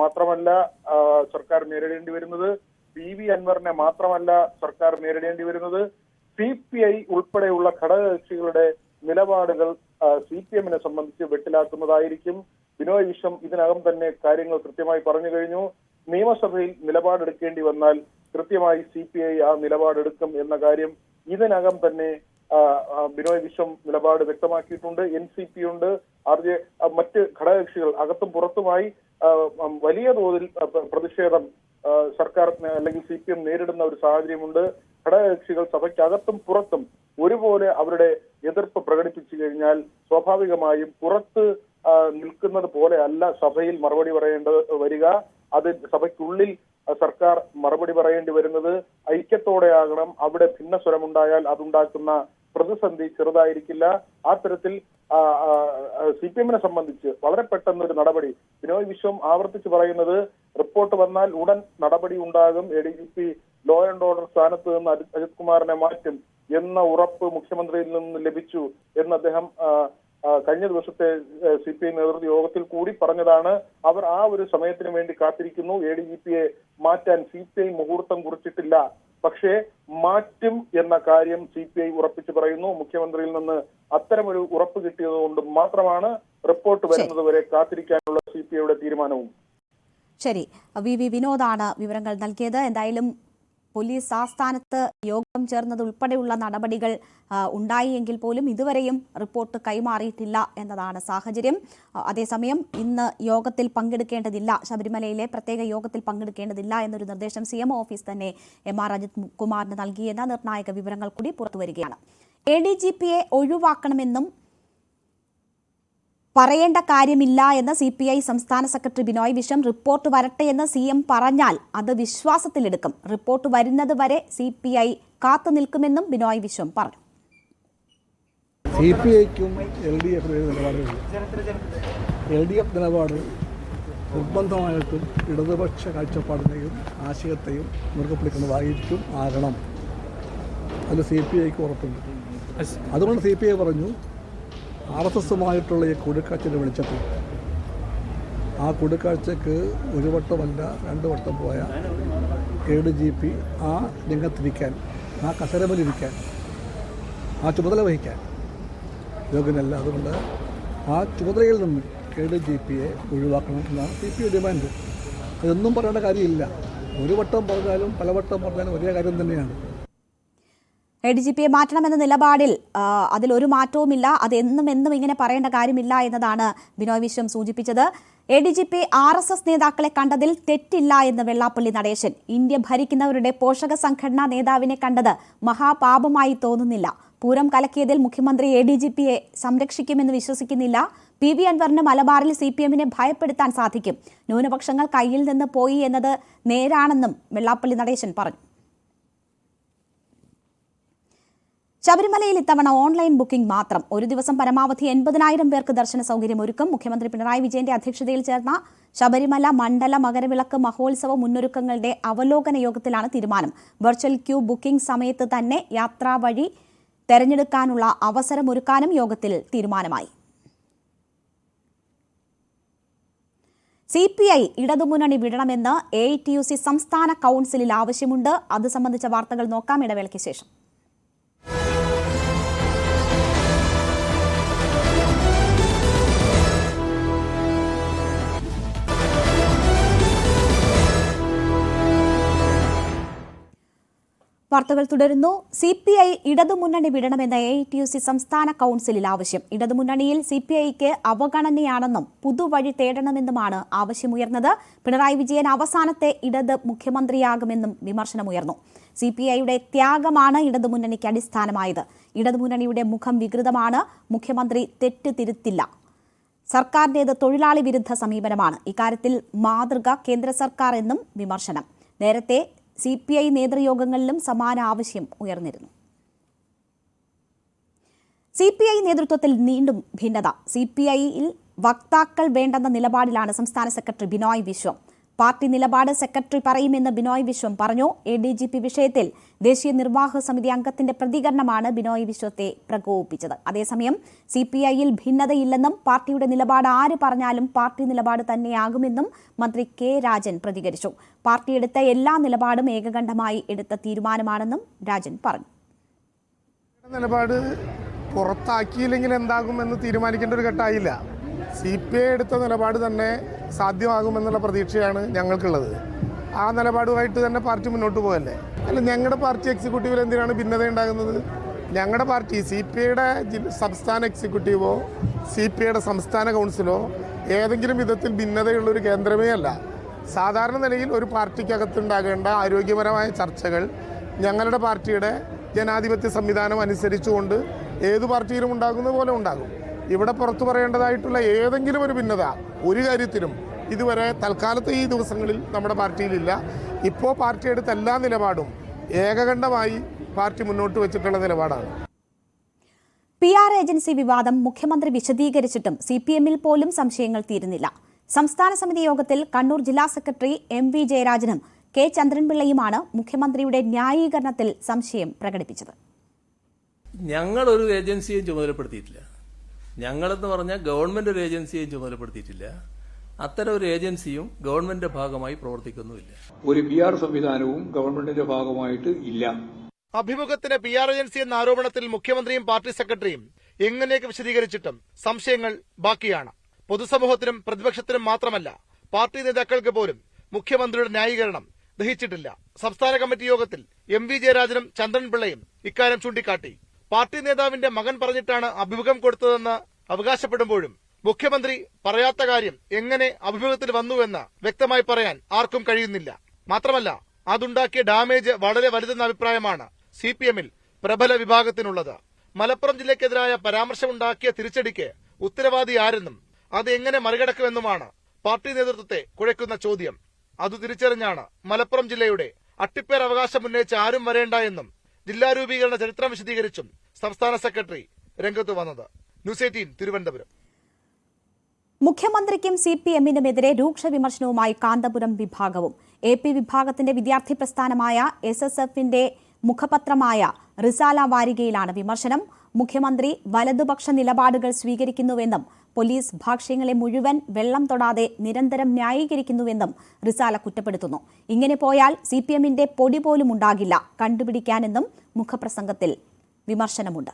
മാത്രമല്ല സർക്കാർ നേരിടേണ്ടി വരുന്നത്, PV അൻവറിനെ മാത്രമല്ല സർക്കാർ നേരിടേണ്ടി വരുന്നത്, CPI ഉൾപ്പെടെയുള്ള ഘടകകക്ഷികളുടെ നിലപാടുകൾ CPMനെ സംബന്ധിച്ച് വെട്ടിലാക്കുന്നതായിരിക്കും. ബിനോയ് വിശ്വം ഇതിനകം തന്നെ കാര്യങ്ങൾ കൃത്യമായി പറഞ്ഞു കഴിഞ്ഞു. നിയമസഭയിൽ നിലപാടെടുക്കേണ്ടി വന്നാൽ കൃത്യമായി CPI ആ നിലപാടെടുക്കും എന്ന കാര്യം ഇതിനകം തന്നെ ബിനോയ് വിശ്വം നിലപാട് വ്യക്തമാക്കിയിട്ടുണ്ട്. NCP ഉണ്ട്, മറ്റ് ഘടകകക്ഷികൾ അകത്തും പുറത്തുമായി വലിയ തോതിൽ പ്രതിഷേധം സർക്കാർ അല്ലെങ്കിൽ CPM നേരിടുന്ന ഒരു സാഹചര്യമുണ്ട്. ഘടകകക്ഷികൾ സഭയ്ക്കകത്തും പുറത്തും ഒരുപോലെ അവരുടെ എതിർപ്പ് പ്രകടിപ്പിച്ചു കഴിഞ്ഞാൽ സ്വാഭാവികമായും പുറത്ത് നിൽക്കുന്നത് പോലെ അല്ല സഭയിൽ മറുപടി വരിക. അത് സഭയ്ക്കുള്ളിൽ സർക്കാർ മറുപടി പറയേണ്ടി വരുന്നത് ഐക്യത്തോടെയാകണം. അവിടെ ഭിന്നസ്വരമുണ്ടായാൽ അതുണ്ടാക്കുന്ന പ്രതിസന്ധി ചെറുതായിരിക്കില്ല. ആ തരത്തിൽ CPMനെ സംബന്ധിച്ച് വളരെ പെട്ടെന്നൊരു നടപടി ബിനോയ് വിശ്വം ആവർത്തിച്ച് പറയുന്നത്, റിപ്പോർട്ട് വന്നാൽ ഉടൻ നടപടി ഉണ്ടാകും, ADGP ലോ ആൻഡ് ഓർഡർ സ്ഥാനത്ത് നിന്ന് അജിത് കുമാറിനെ മാറ്റും എന്ന ഉറപ്പ് മുഖ്യമന്ത്രിയിൽ നിന്ന് ലഭിച്ചു എന്ന് അദ്ദേഹം കഴിഞ്ഞ ദിവസത്തെ CPI നേതൃത്വ യോഗത്തിൽ കൂടി പറഞ്ഞതാണ്. അവർ ആ ഒരു സമയത്തിന് വേണ്ടി കാത്തിരിക്കുന്നു. ADGPയെ മാറ്റാൻ CPI മുഹൂർത്തം കുറിച്ചിട്ടില്ല, പക്ഷേ മാറ്റും എന്ന കാര്യം CPI ഉറപ്പിച്ചു പറയുന്നു. മുഖ്യമന്ത്രിയിൽ നിന്ന് അത്തരമൊരു ഉറപ്പ് കിട്ടിയതുകൊണ്ട് മാത്രമാണ് റിപ്പോർട്ട് വരുന്നത് വരെ കാത്തിരിക്കാനുള്ള CPIയുടെ തീരുമാനവും. ശരി, VV വിനോദാണ് വിവരങ്ങൾ നൽകിയത്. എന്തായാലും പോലീസ് ആസ്ഥാനത്ത് യോഗം ചേർന്നത് ഉൾപ്പെടെയുള്ള നടപടികൾ ഉണ്ടായി എങ്കിൽ പോലും ഇതുവരെയും റിപ്പോർട്ട് കൈമാറിയിട്ടില്ല എന്നതാണ് സാഹചര്യം. അതേസമയം ഇന്ന് യോഗത്തിൽ പങ്കെടുക്കേണ്ടതില്ല, ശബരിമലയിലെ പ്രത്യേക യോഗത്തിൽ പങ്കെടുക്കേണ്ടതില്ല എന്നൊരു നിർദ്ദേശം CMO ഓഫീസ് തന്നെ MR അജിത് കുമാറിന് നൽകിയെന്ന നിർണായക വിവരങ്ങൾ കൂടി പുറത്തുവരികയാണ്. ADGPയെ ഒഴിവാക്കണമെന്നും പറയേണ്ട കാര്യമില്ല എന്ന് CPI സംസ്ഥാന സെക്രട്ടറി ബിനോയ് വിശ്വം. റിപ്പോർട്ട് വരട്ടെ എന്ന് CM പറഞ്ഞാൽ അത് വിശ്വാസത്തിലെടുക്കും. റിപ്പോർട്ട് വരുന്നത് വരെ CPI കാത്തു നിൽക്കുമെന്നും ബിനോയ് വിശ്വം പറഞ്ഞു. CPIക്കും LDF നിലപാടുകളില്ല. LDF നിലപാട് നിർബന്ധമായിട്ടും ഇടതുപക്ഷ കാഴ്ചപ്പാടിനെയും ആശയത്തെയും മുറുകെ പിടിക്കുന്നതായിരിക്കും ആകണം. അതിൽ CPIക്ക് ഉറപ്പുണ്ട്. അതുകൊണ്ട് CPI പറഞ്ഞു, RSSുമായിട്ടുള്ള ഈ കൂടിക്കാഴ്ചയുടെ വെളിച്ചത്തിൽ ആ കൂടിക്കാഴ്ചക്ക് ഒരു വട്ടമല്ല 2 വട്ടം പോയ ADGP ആ രംഗത്തിരിക്കാൻ, ആ കസരമലിരിക്കാൻ, ആ ചുമതല വഹിക്കാൻ യോഗ്യനല്ല. അതുകൊണ്ട് ആ ചുമതലയിൽ നിന്ന് ADGPയെ ഒഴിവാക്കണം എന്നാണ് CPI ഡിമാൻഡ്. അതൊന്നും പറയേണ്ട കാര്യമില്ല. ഒരു വട്ടം പറഞ്ഞാലും പലവട്ടം പറഞ്ഞാലും ഒരേ കാര്യം തന്നെയാണ്. ADGPയെ മാറ്റണമെന്ന നിലപാടിൽ അതിലൊരു മാറ്റവുമില്ല. അത് എന്നും ഇങ്ങനെ പറയേണ്ട കാര്യമില്ല എന്നതാണ് ബിനോയ് വിശ്വം സൂചിപ്പിച്ചത്. ADGP RSS നേതാക്കളെ കണ്ടതിൽ തെറ്റില്ല എന്ന് വെള്ളാപ്പള്ളി നടേശൻ. ഇന്ത്യ ഭരിക്കുന്നവരുടെ പോഷക സംഘടനാ നേതാവിനെ കണ്ടത് മഹാപാപമായി തോന്നുന്നില്ല. പൂരം കലക്കിയതിൽ മുഖ്യമന്ത്രി ADGPയെ സംരക്ഷിക്കുമെന്ന് വിശ്വസിക്കുന്നില്ല. PV അൻവറിന് മലബാറിൽ CPMനെ ഭയപ്പെടുത്താൻ സാധിക്കും. ന്യൂനപക്ഷങ്ങൾ കയ്യിൽ നിന്ന് പോയി എന്നത് നേരാണെന്നും വെള്ളാപ്പള്ളി നടേശൻ പറഞ്ഞു. ശബരിമലയിൽ ഇത്തവണ ഓൺലൈൻ ബുക്കിംഗ് മാത്രം. ഒരു ദിവസം പരമാവധി 80,000 പേർക്ക് ദർശന സൗകര്യം ഒരുക്കും. മുഖ്യമന്ത്രി പിണറായി വിജയന്റെ അധ്യക്ഷതയിൽ ചേർന്ന ശബരിമല മണ്ഡല മകരവിളക്ക് മഹോത്സവ മുന്നൊരുക്കങ്ങളുടെ അവലോകന യോഗത്തിലാണ് തീരുമാനം. വെർച്വൽ ക്യൂ ബുക്കിംഗ് സമയത്ത് തന്നെ യാത്രാ വഴി തെരഞ്ഞെടുക്കാനുള്ള അവസരമൊരുക്കാനും യോഗത്തിൽ തീരുമാനമായി. CPI ഇടതുമുന്നണി വിടണമെന്ന് AITUC സംസ്ഥാന കൗൺസിലിൽ ആവശ്യമുണ്ട്. അത് സംബന്ധിച്ച വാർത്തകൾ നോക്കാം ഇടവേളയ്ക്ക് ശേഷം. വാർത്തകൾ തുടരുന്നു. CPI ഇടതുമുന്നണി വിടണമെന്ന AITUC സംസ്ഥാന കൌൺസിലിൽ ആവശ്യം. ഇടതുമുന്നണിയിൽ CPIക്ക് അവഗണനയാണെന്നും പുതുവഴി തേടണമെന്നുമാണ് ആവശ്യമുയർന്നത്. പിണറായി വിജയൻ അവസാനത്തെ ഇടത് മുഖ്യമന്ത്രിയാകുമെന്നും വിമർശനമുയർന്നു. CPIയുടെ ത്യാഗമാണ് ഇടതുമുന്നണിക്ക് അടിസ്ഥാനമായത്. ഇടതുമുന്നണിയുടെ മുഖം വികൃതമാണ്. മുഖ്യമന്ത്രി തെറ്റ് തിരുത്തില്ല. സർക്കാരിന്റേത് തൊഴിലാളി വിരുദ്ധ സമീപനമാണ്. ഇക്കാര്യത്തിൽ മാതൃക കേന്ദ്ര സർക്കാർ എന്നും വിമർശനം. നേരത്തെ CPI നേതൃയോഗങ്ങളിലും സമാന ആവശ്യം ഉയർന്നിരുന്നു. CPI നേതൃത്വത്തിൽ വീണ്ടും ഭിന്നത. CPIയിൽ വക്താക്കൾ വേണ്ടെന്ന നിലപാടിലാണ് സംസ്ഥാന സെക്രട്ടറി ബിനോയ് വിശ്വം. പാർട്ടി നിലപാട് സെക്രട്ടറി പറയുമെന്ന് ബിനോയ് വിശ്വം പറഞ്ഞു. ADGP വിഷയത്തിൽ ദേശീയ നിർവാഹക സമിതി അംഗത്തിന്റെ പ്രതികരണമാണ് ബിനോയ് വിശ്വത്തെ പ്രകോപിപ്പിച്ചത്. അതേസമയം CPIയിൽ ഭിന്നതയില്ലെന്നും പാർട്ടിയുടെ നിലപാട് ആര് പറഞ്ഞാലും പാർട്ടി നിലപാട് തന്നെയാകുമെന്നും മന്ത്രി K. രാജൻ പ്രതികരിച്ചു. പാർട്ടി എടുത്ത എല്ലാ നിലപാടും ഏകകണ്ഠമായി എടുത്ത തീരുമാനമാണെന്നും രാജൻ പറഞ്ഞു. നിലപാട് പുറത്താക്കിയില്ലെങ്കിൽ എന്താകുമെന്ന് തീരുമാനിക്കേണ്ട ഒരു ഘട്ടമായില്ല. CPI എടുത്ത നിലപാട് തന്നെ സാധ്യമാകുമെന്നുള്ള പ്രതീക്ഷയാണ് ഞങ്ങൾക്കുള്ളത്. ആ നിലപാടുമായിട്ട് തന്നെ പാർട്ടി മുന്നോട്ട് പോകല്ലേ. അല്ല, ഞങ്ങളുടെ പാർട്ടി എക്സിക്യൂട്ടീവിൽ എന്തിനാണ് ഭിന്നത ഉണ്ടാകുന്നത്? ഞങ്ങളുടെ പാർട്ടി CPIയുടെ സംസ്ഥാന എക്സിക്യൂട്ടീവോ CPIയുടെ സംസ്ഥാന കൗൺസിലോ ഏതെങ്കിലും വിധത്തിൽ ഭിന്നതയുള്ളൊരു കേന്ദ്രമേ അല്ല. സാധാരണ നിലയിൽ ഒരു പാർട്ടിക്കകത്തുണ്ടാകേണ്ട ആരോഗ്യപരമായ ചർച്ചകൾ ഞങ്ങളുടെ പാർട്ടിയുടെ ജനാധിപത്യ സംവിധാനം അനുസരിച്ചുകൊണ്ട് ഏതു പാർട്ടിയിലും ഉണ്ടാകുന്ന പോലെ ഉണ്ടാകും. ഇവിടെ പുറത്തു പറയേണ്ടതായിട്ടുള്ള ഏതെങ്കിലും ഒരു ഭിന്നത ഒരു കാര്യത്തിലും ഇതുവരെ തൽക്കാലത്തെ ഈ ദിവസങ്ങളിൽ നമ്മുടെ പാർട്ടിയിലില്ല. ഇപ്പോൾ പാർട്ടി എടുത്ത എല്ലാ നിലപാടും ഏകകണ്ഠമായി പാർട്ടി മുന്നോട്ട് വെച്ചിട്ടുള്ള നിലപാടാണ്. PR ഏജൻസി വിവാദം മുഖ്യമന്ത്രി വിശദീകരിച്ചിട്ടും CPMൽ പോലും സംശയങ്ങൾ തീരുന്നില്ല. സംസ്ഥാന സമിതി യോഗത്തിൽ കണ്ണൂർ ജില്ലാ സെക്രട്ടറി MV ജയരാജനും K. ചന്ദ്രൻപിള്ളയുമാണ് മുഖ്യമന്ത്രിയുടെ ന്യായീകരണത്തിൽ സംശയം പ്രകടിപ്പിച്ചത്. ഞങ്ങളൊരു ഏജൻസിയെയും ചുമതലപ്പെടുത്തിയിട്ടില്ല. ഞങ്ങളെന്ന് പറഞ്ഞാൽ ഗവൺമെന്റ് ഒരു ഏജൻസിയെയും ചുമതലപ്പെടുത്തിയിട്ടില്ല. അത്തരം ഒരു ഏജൻസിയും ഗവൺമെന്റിന്റെ ഭാഗമായി പ്രവർത്തിക്കുന്നുമില്ല. ഒരു PR സംവിധാനവും ഗവൺമെന്റിന്റെ ഭാഗമായിട്ട് ഇല്ല. അഭിമുഖത്തിന് PR ഏജൻസി എന്ന ആരോപണത്തിൽ മുഖ്യമന്ത്രിയും പാർട്ടി സെക്രട്ടറിയും എങ്ങനെയൊക്കെ വിശദീകരിച്ചിട്ടും സംശയങ്ങൾ ബാക്കിയാണ്. പൊതുസമൂഹത്തിനും പ്രതിപക്ഷത്തിനും മാത്രമല്ല, പാർട്ടി നേതാക്കൾക്ക് പോലും മുഖ്യമന്ത്രിയുടെ ന്യായീകരണം ദഹിച്ചിട്ടില്ല. സംസ്ഥാന കമ്മിറ്റി യോഗത്തിൽ MV ജയരാജനും ചന്ദ്രൻപിള്ളയും ഇക്കാര്യം ചൂണ്ടിക്കാട്ടി. പാർട്ടി നേതാവിന്റെ മകൻ പറഞ്ഞിട്ടാണ് അഭിമുഖം കൊടുത്തതെന്ന് അവകാശപ്പെടുമ്പോഴും മുഖ്യമന്ത്രി പറയാത്ത കാര്യം എങ്ങനെ അഭിമുഖത്തിൽ വന്നുവെന്ന് വ്യക്തമായി പറയാൻ ആർക്കും കഴിയുന്നില്ല. മാത്രമല്ല, അതുണ്ടാക്കിയ ഡാമേജ് വളരെ വലുതെന്ന അഭിപ്രായമാണ് CPMൽ പ്രബല വിഭാഗത്തിനുള്ളത്. മലപ്പുറം ജില്ലയ്ക്കെതിരായ പരാമർശമുണ്ടാക്കിയ തിരിച്ചടിക്ക് ഉത്തരവാദി ആരെന്നും അത് എങ്ങനെ മറികടക്കുമെന്നുമാണ് പാർട്ടി നേതൃത്വത്തെ കുഴയ്ക്കുന്ന ചോദ്യം. അത് തിരിച്ചറിഞ്ഞാണ് മലപ്പുറം ജില്ലയുടെ അട്ടിപ്പേർ അവകാശം ഉന്നയിച്ച് ആരും വരേണ്ട എന്നും ജില്ലാ രൂപീകരണ ചരിത്രം വിശദീകരിച്ചും സംസ്ഥാന സെക്രട്ടറി രംഗത്ത് വന്നത്. ന്യൂസ് 18 തിരുവനന്തപുരം. മുഖ്യമന്ത്രിക്കും CPMനുമെതിരെ രൂക്ഷ വിമർശനവുമായി കാന്തപുരം വിഭാഗവും. AP വിഭാഗത്തിന്റെ വിദ്യാർത്ഥി പ്രസ്ഥാനമായ SSFന്റെ മുഖപത്രമായ റിസാല വാരികയിലാണ് വിമർശനം. മുഖ്യമന്ത്രി വലതുപക്ഷ നിലപാടുകൾ സ്വീകരിക്കുന്നുവെന്നും പോലീസ് ഭാഷ്യങ്ങളെ മുഴുവൻ വെള്ളം തൊടാതെ നിരന്തരം ന്യായീകരിക്കുന്നുവെന്നും റിസാല കുറ്റപ്പെടുത്തുന്നു. ഇങ്ങനെ പോയാൽ CPMന്റെ പൊടി പോലും ഉണ്ടാകില്ല കണ്ടുപിടിക്കാനെന്നും മുഖപ്രസംഗത്തിൽ വിമർശനമുണ്ട്.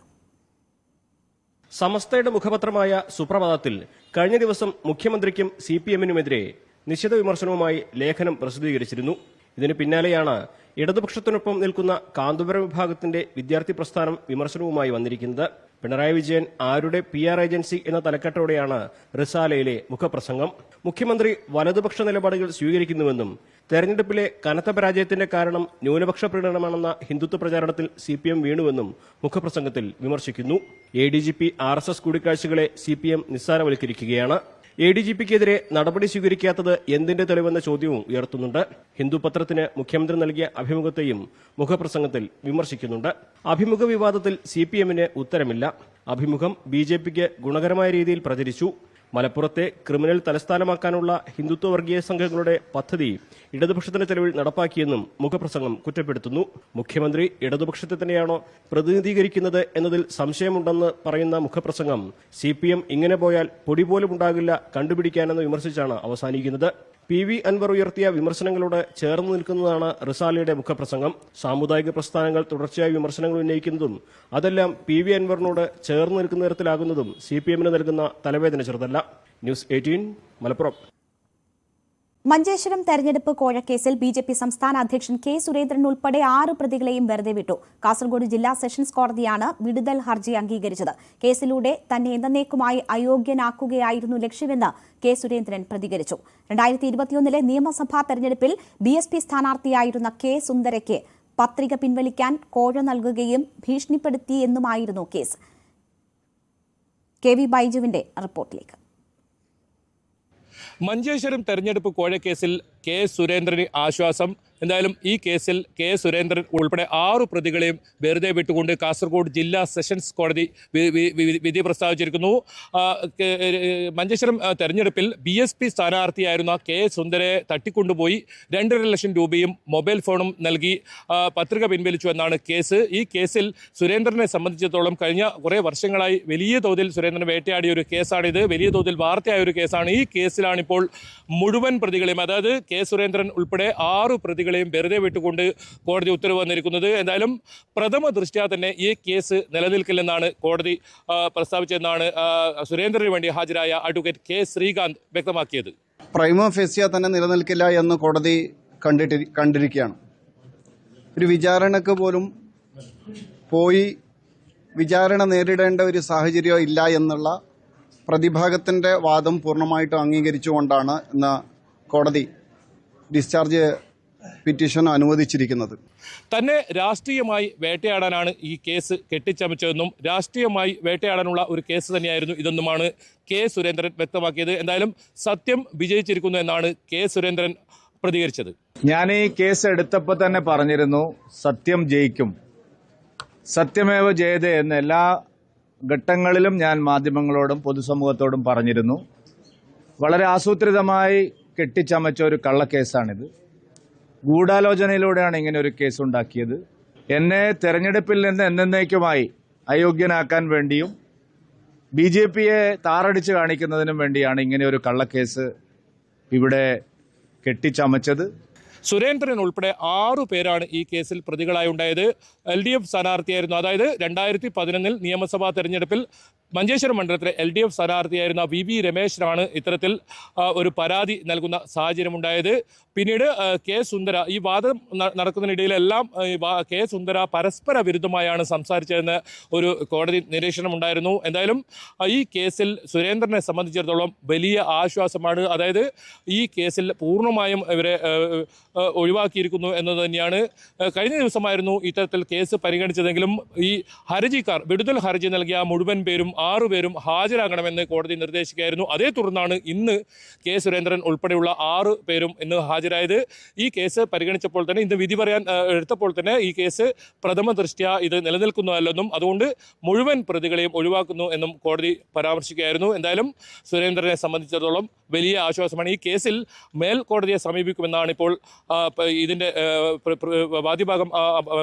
സമസ്തയുടെ മുഖപത്രമായ സുപ്രഭാതത്തിൽ കഴിഞ്ഞ ദിവസം മുഖ്യമന്ത്രിക്കും CPMനുമെതിരെ നിശിത വിമർശനവുമായി ലേഖനം പ്രസിദ്ധീകരിച്ചിരുന്നു. ഇതിന് പിന്നാലെയാണ് ഇടതുപക്ഷത്തിനൊപ്പം നിൽക്കുന്ന കാന്തപുരം വിഭാഗത്തിന്റെ വിദ്യാർത്ഥി പ്രസ്ഥാനം വിമർശനവുമായി വന്നിരിക്കുന്നത്. പിണറായി വിജയൻ ആരുടെ PR ഏജൻസി എന്ന തലക്കെട്ടോടെയാണ് റിസാലയിലെ മുഖപ്രസംഗം. മുഖ്യമന്ത്രി വലതുപക്ഷ നിലപാടുകൾ സ്വീകരിക്കുന്നുവെന്നും തെരഞ്ഞെടുപ്പിലെ കനത്ത പരാജയത്തിന്റെ കാരണം ന്യൂനപക്ഷ പ്രീണനമാണെന്ന ഹിന്ദുത്വ പ്രചാരണത്തിൽ CPM വീണുവെന്നും മുഖപ്രസംഗത്തിൽ വിമർശിക്കുന്നു. ADGP RSS കൂടിക്കാഴ്ചകളെ CPM നിസ്സാരവൽക്കരിക്കുകയാണ്. ADGPക്കെതിരെ നടപടി സ്വീകരിക്കാത്തത് എന്തിന്റെ തെളിവെന്ന ചോദ്യവും ഉയർത്തുന്നുണ്ട്. ഹിന്ദു പത്രത്തിന് മുഖ്യമന്ത്രി നൽകിയ അഭിമുഖത്തെയും മുഖപ്രസംഗത്തിൽ വിമർശിക്കുന്നുണ്ട്. അഭിമുഖ വിവാദത്തിൽ CPMന് ഉത്തരമില്ല. അഭിമുഖം BJPക്ക് ഗുണകരമായ രീതിയിൽ പ്രചരിച്ചു. മലപ്പുറത്തെ ക്രിമിനൽ തലസ്ഥാനമാക്കാനുള്ള ഹിന്ദുത്വ വർഗീയ സംഘങ്ങളുടെ പദ്ധതി ഇടതുപക്ഷത്തിന്റെ ചെലവിൽ നടപ്പാക്കിയെന്നും മുഖപ്രസംഗം കുറ്റപ്പെടുത്തുന്നു. മുഖ്യമന്ത്രി ഇടതുപക്ഷത്തെ തന്നെയാണോ പ്രതിനിധീകരിക്കുന്നത് എന്നതിൽ സംശയമുണ്ടെന്ന് പറയുന്ന മുഖപ്രസംഗം CPM ഇങ്ങനെ പോയാൽ പൊടി പോലും ഉണ്ടാകില്ല കണ്ടുപിടിക്കാനെന്ന് വിമർശിച്ചാണ് അവസാനിക്കുന്നത്. PV അൻവർ ഉയർത്തിയ വിമർശനങ്ങളോട് ചേർന്ന് നിൽക്കുന്നതാണ് റിസാലയുടെ മുഖപ്രസംഗം. സാമുദായിക പ്രസ്ഥാനങ്ങൾ തുടർച്ചയായി വിമർശനങ്ങൾ ഉന്നയിക്കുന്നതും അതെല്ലാം PV അൻവറിനോട് ചേർന്ന് നിൽക്കുന്ന തരത്തിലാകുന്നതും CPMന് നൽകുന്ന തലവേദന ചെറുതല്ല. ന്യൂസ് 18 മലപ്പുറം. മഞ്ചേശ്വരം തെരഞ്ഞെടുപ്പ് കോഴക്കേസിൽ ബി.ജെ.പി. സംസ്ഥാന അധ്യക്ഷൻ കെ സുരേന്ദ്രൻ ഉൾപ്പെടെ 6 പ്രതികളെയും വെറുതെ വിട്ടു. കാസർഗോഡ് ജില്ലാ സെഷൻസ് കോടതിയാണ് വിടുതൽ ഹർജി അംഗീകരിച്ചത്. കേസിലൂടെ തന്നെ എന്നേക്കുമായി അയോഗ്യനാക്കുകയായിരുന്നു ലക്ഷ്യമെന്ന് കെ സുരേന്ദ്രൻ പ്രതികരിച്ചു. 2021 നിയമസഭാ തെരഞ്ഞെടുപ്പിൽ ബി.എസ്.പി. സ്ഥാനാർത്ഥിയായിരുന്ന കെ സുന്ദരയ്ക്ക് പത്രിക പിൻവലിക്കാൻ കോഴ നൽകുകയും ഭീഷണിപ്പെടുത്തിയെന്നുമായിരുന്നു കേസ്. കെ.വി. ബൈജുവിന്റെ റിപ്പോർട്ടിലേക്ക്. മഞ്ചേശ്വരം തെരഞ്ഞെടുപ്പ് കോഴക്കേസിൽ കെ സുരേന്ദ്രന് ആശ്വാസം. എന്തായാലും ഈ കേസിൽ കെ സുരേന്ദ്രൻ ഉൾപ്പെടെ 6 പ്രതികളെയും വെറുതെ വിട്ടുകൊണ്ട് കാസർഗോഡ് ജില്ലാ സെഷൻസ് കോടതി വിധി പ്രസ്താവിച്ചിരിക്കുന്നു. മഞ്ചേശ്വരം തെരഞ്ഞെടുപ്പിൽ ബി.എസ്.പി. സ്ഥാനാർത്ഥിയായിരുന്ന കെ സുന്ദരയെ തട്ടിക്കൊണ്ടുപോയി 2.5 ലക്ഷം രൂപയും മൊബൈൽ ഫോണും നൽകി പത്രിക പിൻവലിച്ചു എന്നാണ് കേസ്. ഈ കേസിൽ സുരേന്ദ്രനെ സംബന്ധിച്ചിടത്തോളം കഴിഞ്ഞ കുറേ വർഷങ്ങളായി വലിയ തോതിൽ സുരേന്ദ്രനെ വേട്ടയാടിയ ഒരു കേസാണിത്. വലിയ തോതിൽ വാർത്തയായ ഒരു കേസാണ്. ഈ കേസിലാണിപ്പോൾ മുഴുവൻ പ്രതികളെയും, അതായത് കെ സുരേന്ദ്രൻ ഉൾപ്പെടെ 6 പ്രതികളെയും വെറുതെ വിട്ടുകൊണ്ട് കോടതി ഉത്തരവ് വന്നിരിക്കുന്നത്. എന്തായാലും പ്രഥമ ദൃഷ്ട്യാ തന്നെ ഈ കേസ് നിലനിൽക്കില്ലെന്നാണ് കോടതി പ്രസ്താവിച്ചതെന്നാണ് സുരേന്ദ്രന് വേണ്ടി ഹാജരായ അഡ്വക്കേറ്റ് കെ ശ്രീകാന്ത് വ്യക്തമാക്കിയത്. പ്രൈമ ഫേസിയ തന്നെ നിലനിൽക്കില്ല എന്ന് കോടതി കണ്ടിരിക്കുകയാണ്. ഒരു വിചാരണക്ക് പോലും പോയി വിചാരണ നേരിടേണ്ട ഒരു സാഹചര്യം ഇല്ല എന്നുള്ള പ്രതിഭാഗത്തിന്റെ വാദം പൂർണ്ണമായിട്ടും അംഗീകരിച്ചുകൊണ്ടാണ് ഇന്ന് കോടതി ഡിസ്ചാർജ് പിറ്റീഷൻ അനുവദിച്ചിരിക്കുന്നത്. തന്നെ രാഷ്ട്രീയമായി വേട്ടയാടാനാണ് ഈ കേസ് കെട്ടിച്ചമച്ചതെന്നും രാഷ്ട്രീയമായി വേട്ടയാടാനുള്ള ഒരു കേസ് തന്നെയായിരുന്നു ഇതെന്നുമാണ് കെ സുരേന്ദ്രൻ വ്യക്തമാക്കിയത്. എന്തായാലും സത്യം വിജയിച്ചിരിക്കുന്നു എന്നാണ് കെ സുരേന്ദ്രൻ പ്രതികരിച്ചത്. ഞാൻ ഈ കേസ് എടുത്തപ്പോൾ തന്നെ പറഞ്ഞിരുന്നു, സത്യം ജയിക്കും, സത്യമേവ ജയതേ എന്ന് എല്ലാ ഘട്ടങ്ങളിലും ഞാൻ മാധ്യമങ്ങളോടും പൊതുസമൂഹത്തോടും പറഞ്ഞിരുന്നു. വളരെ ആസൂത്രിതമായി കെട്ടിച്ചമച്ച ഒരു കള്ളക്കേസാണിത്. ഗൂഢാലോചനയിലൂടെയാണ് ഇങ്ങനെ ഒരു കേസ് ഉണ്ടാക്കിയത്. എന്നെ തെരഞ്ഞെടുപ്പിൽ നിന്ന് എന്നേക്കുമായി അയോഗ്യനാക്കാൻ വേണ്ടിയും ബി.ജെ.പിയെ താറടിച്ച് കാണിക്കുന്നതിനും വേണ്ടിയാണ് ഇങ്ങനെ ഒരു കള്ളക്കേസ് ഇവിടെ കെട്ടിച്ചമച്ചത്. സുരേന്ദ്രൻ ഉൾപ്പെടെ 6 പേരാണ് ഈ കേസിൽ പ്രതികളായി ഉണ്ടായത്. LDF സ്ഥാനാർത്ഥിയായിരുന്നു. അതായത് 2011 നിയമസഭാ തെരഞ്ഞെടുപ്പിൽ മഞ്ചേശ്വരം മണ്ഡലത്തിലെ LDF സ്ഥാനാർത്ഥിയായിരുന്ന VV രമേശനാണ് ഇത്തരത്തിൽ ഒരു പരാതി നൽകുന്ന സാഹചര്യമുണ്ടായത്. പിന്നീട് കെ സുന്ദര, ഈ വാദം നടക്കുന്നതിനിടയിലെല്ലാം കെ സുന്ദര പരസ്പര വിരുദ്ധമായാണ് സംസാരിച്ചതെന്ന് ഒരു കോടതി നിരീക്ഷണമുണ്ടായിരുന്നു. എന്തായാലും ഈ കേസിൽ സുരേന്ദ്രനെ സംബന്ധിച്ചിടത്തോളം വലിയ ആശ്വാസമാണ്. അതായത് ഈ കേസിൽ പൂർണ്ണമായും ഇവരെ ഒഴിവാക്കിയിരിക്കുന്നു എന്നത് തന്നെയാണ്. കഴിഞ്ഞ ദിവസമായിരുന്നു ഇത്തരത്തിൽ കേസ് പരിഗണിച്ചതെങ്കിലും ഈ ഹർജിക്കാർ വിടുതൽ ഹർജി നൽകിയ മുഴുവൻ പേരും 6 പേരും ഹാജരാകണമെന്ന് കോടതി നിർദ്ദേശിക്കുകയായിരുന്നു. അതേ തുടർന്നാണ് ഇന്ന് കെ സുരേന്ദ്രൻ ഉൾപ്പെടെയുള്ള 6 പേരും ഇന്ന് ഹാജരായത്. ഈ കേസ് പരിഗണിച്ചപ്പോൾ തന്നെ, ഇന്ന് വിധി പറയാൻ എടുത്തപ്പോൾ തന്നെ ഈ കേസ് പ്രഥമ ദൃഷ്ട്യാ ഇത് നിലനിൽക്കുന്നതല്ലെന്നും അതുകൊണ്ട് മുഴുവൻ പ്രതികളെയും ഒഴിവാക്കുന്നു എന്നും കോടതി പരാമർശിക്കുകയായിരുന്നു. എന്തായാലും സുരേന്ദ്രനെ സംബന്ധിച്ചിടത്തോളം വലിയ ആശ്വാസമാണ്. ഈ കേസിൽ മേൽക്കോടതിയെ സമീപിക്കുമെന്നാണ് ഇപ്പോൾ ഇതിൻ്റെ വാദിഭാഗം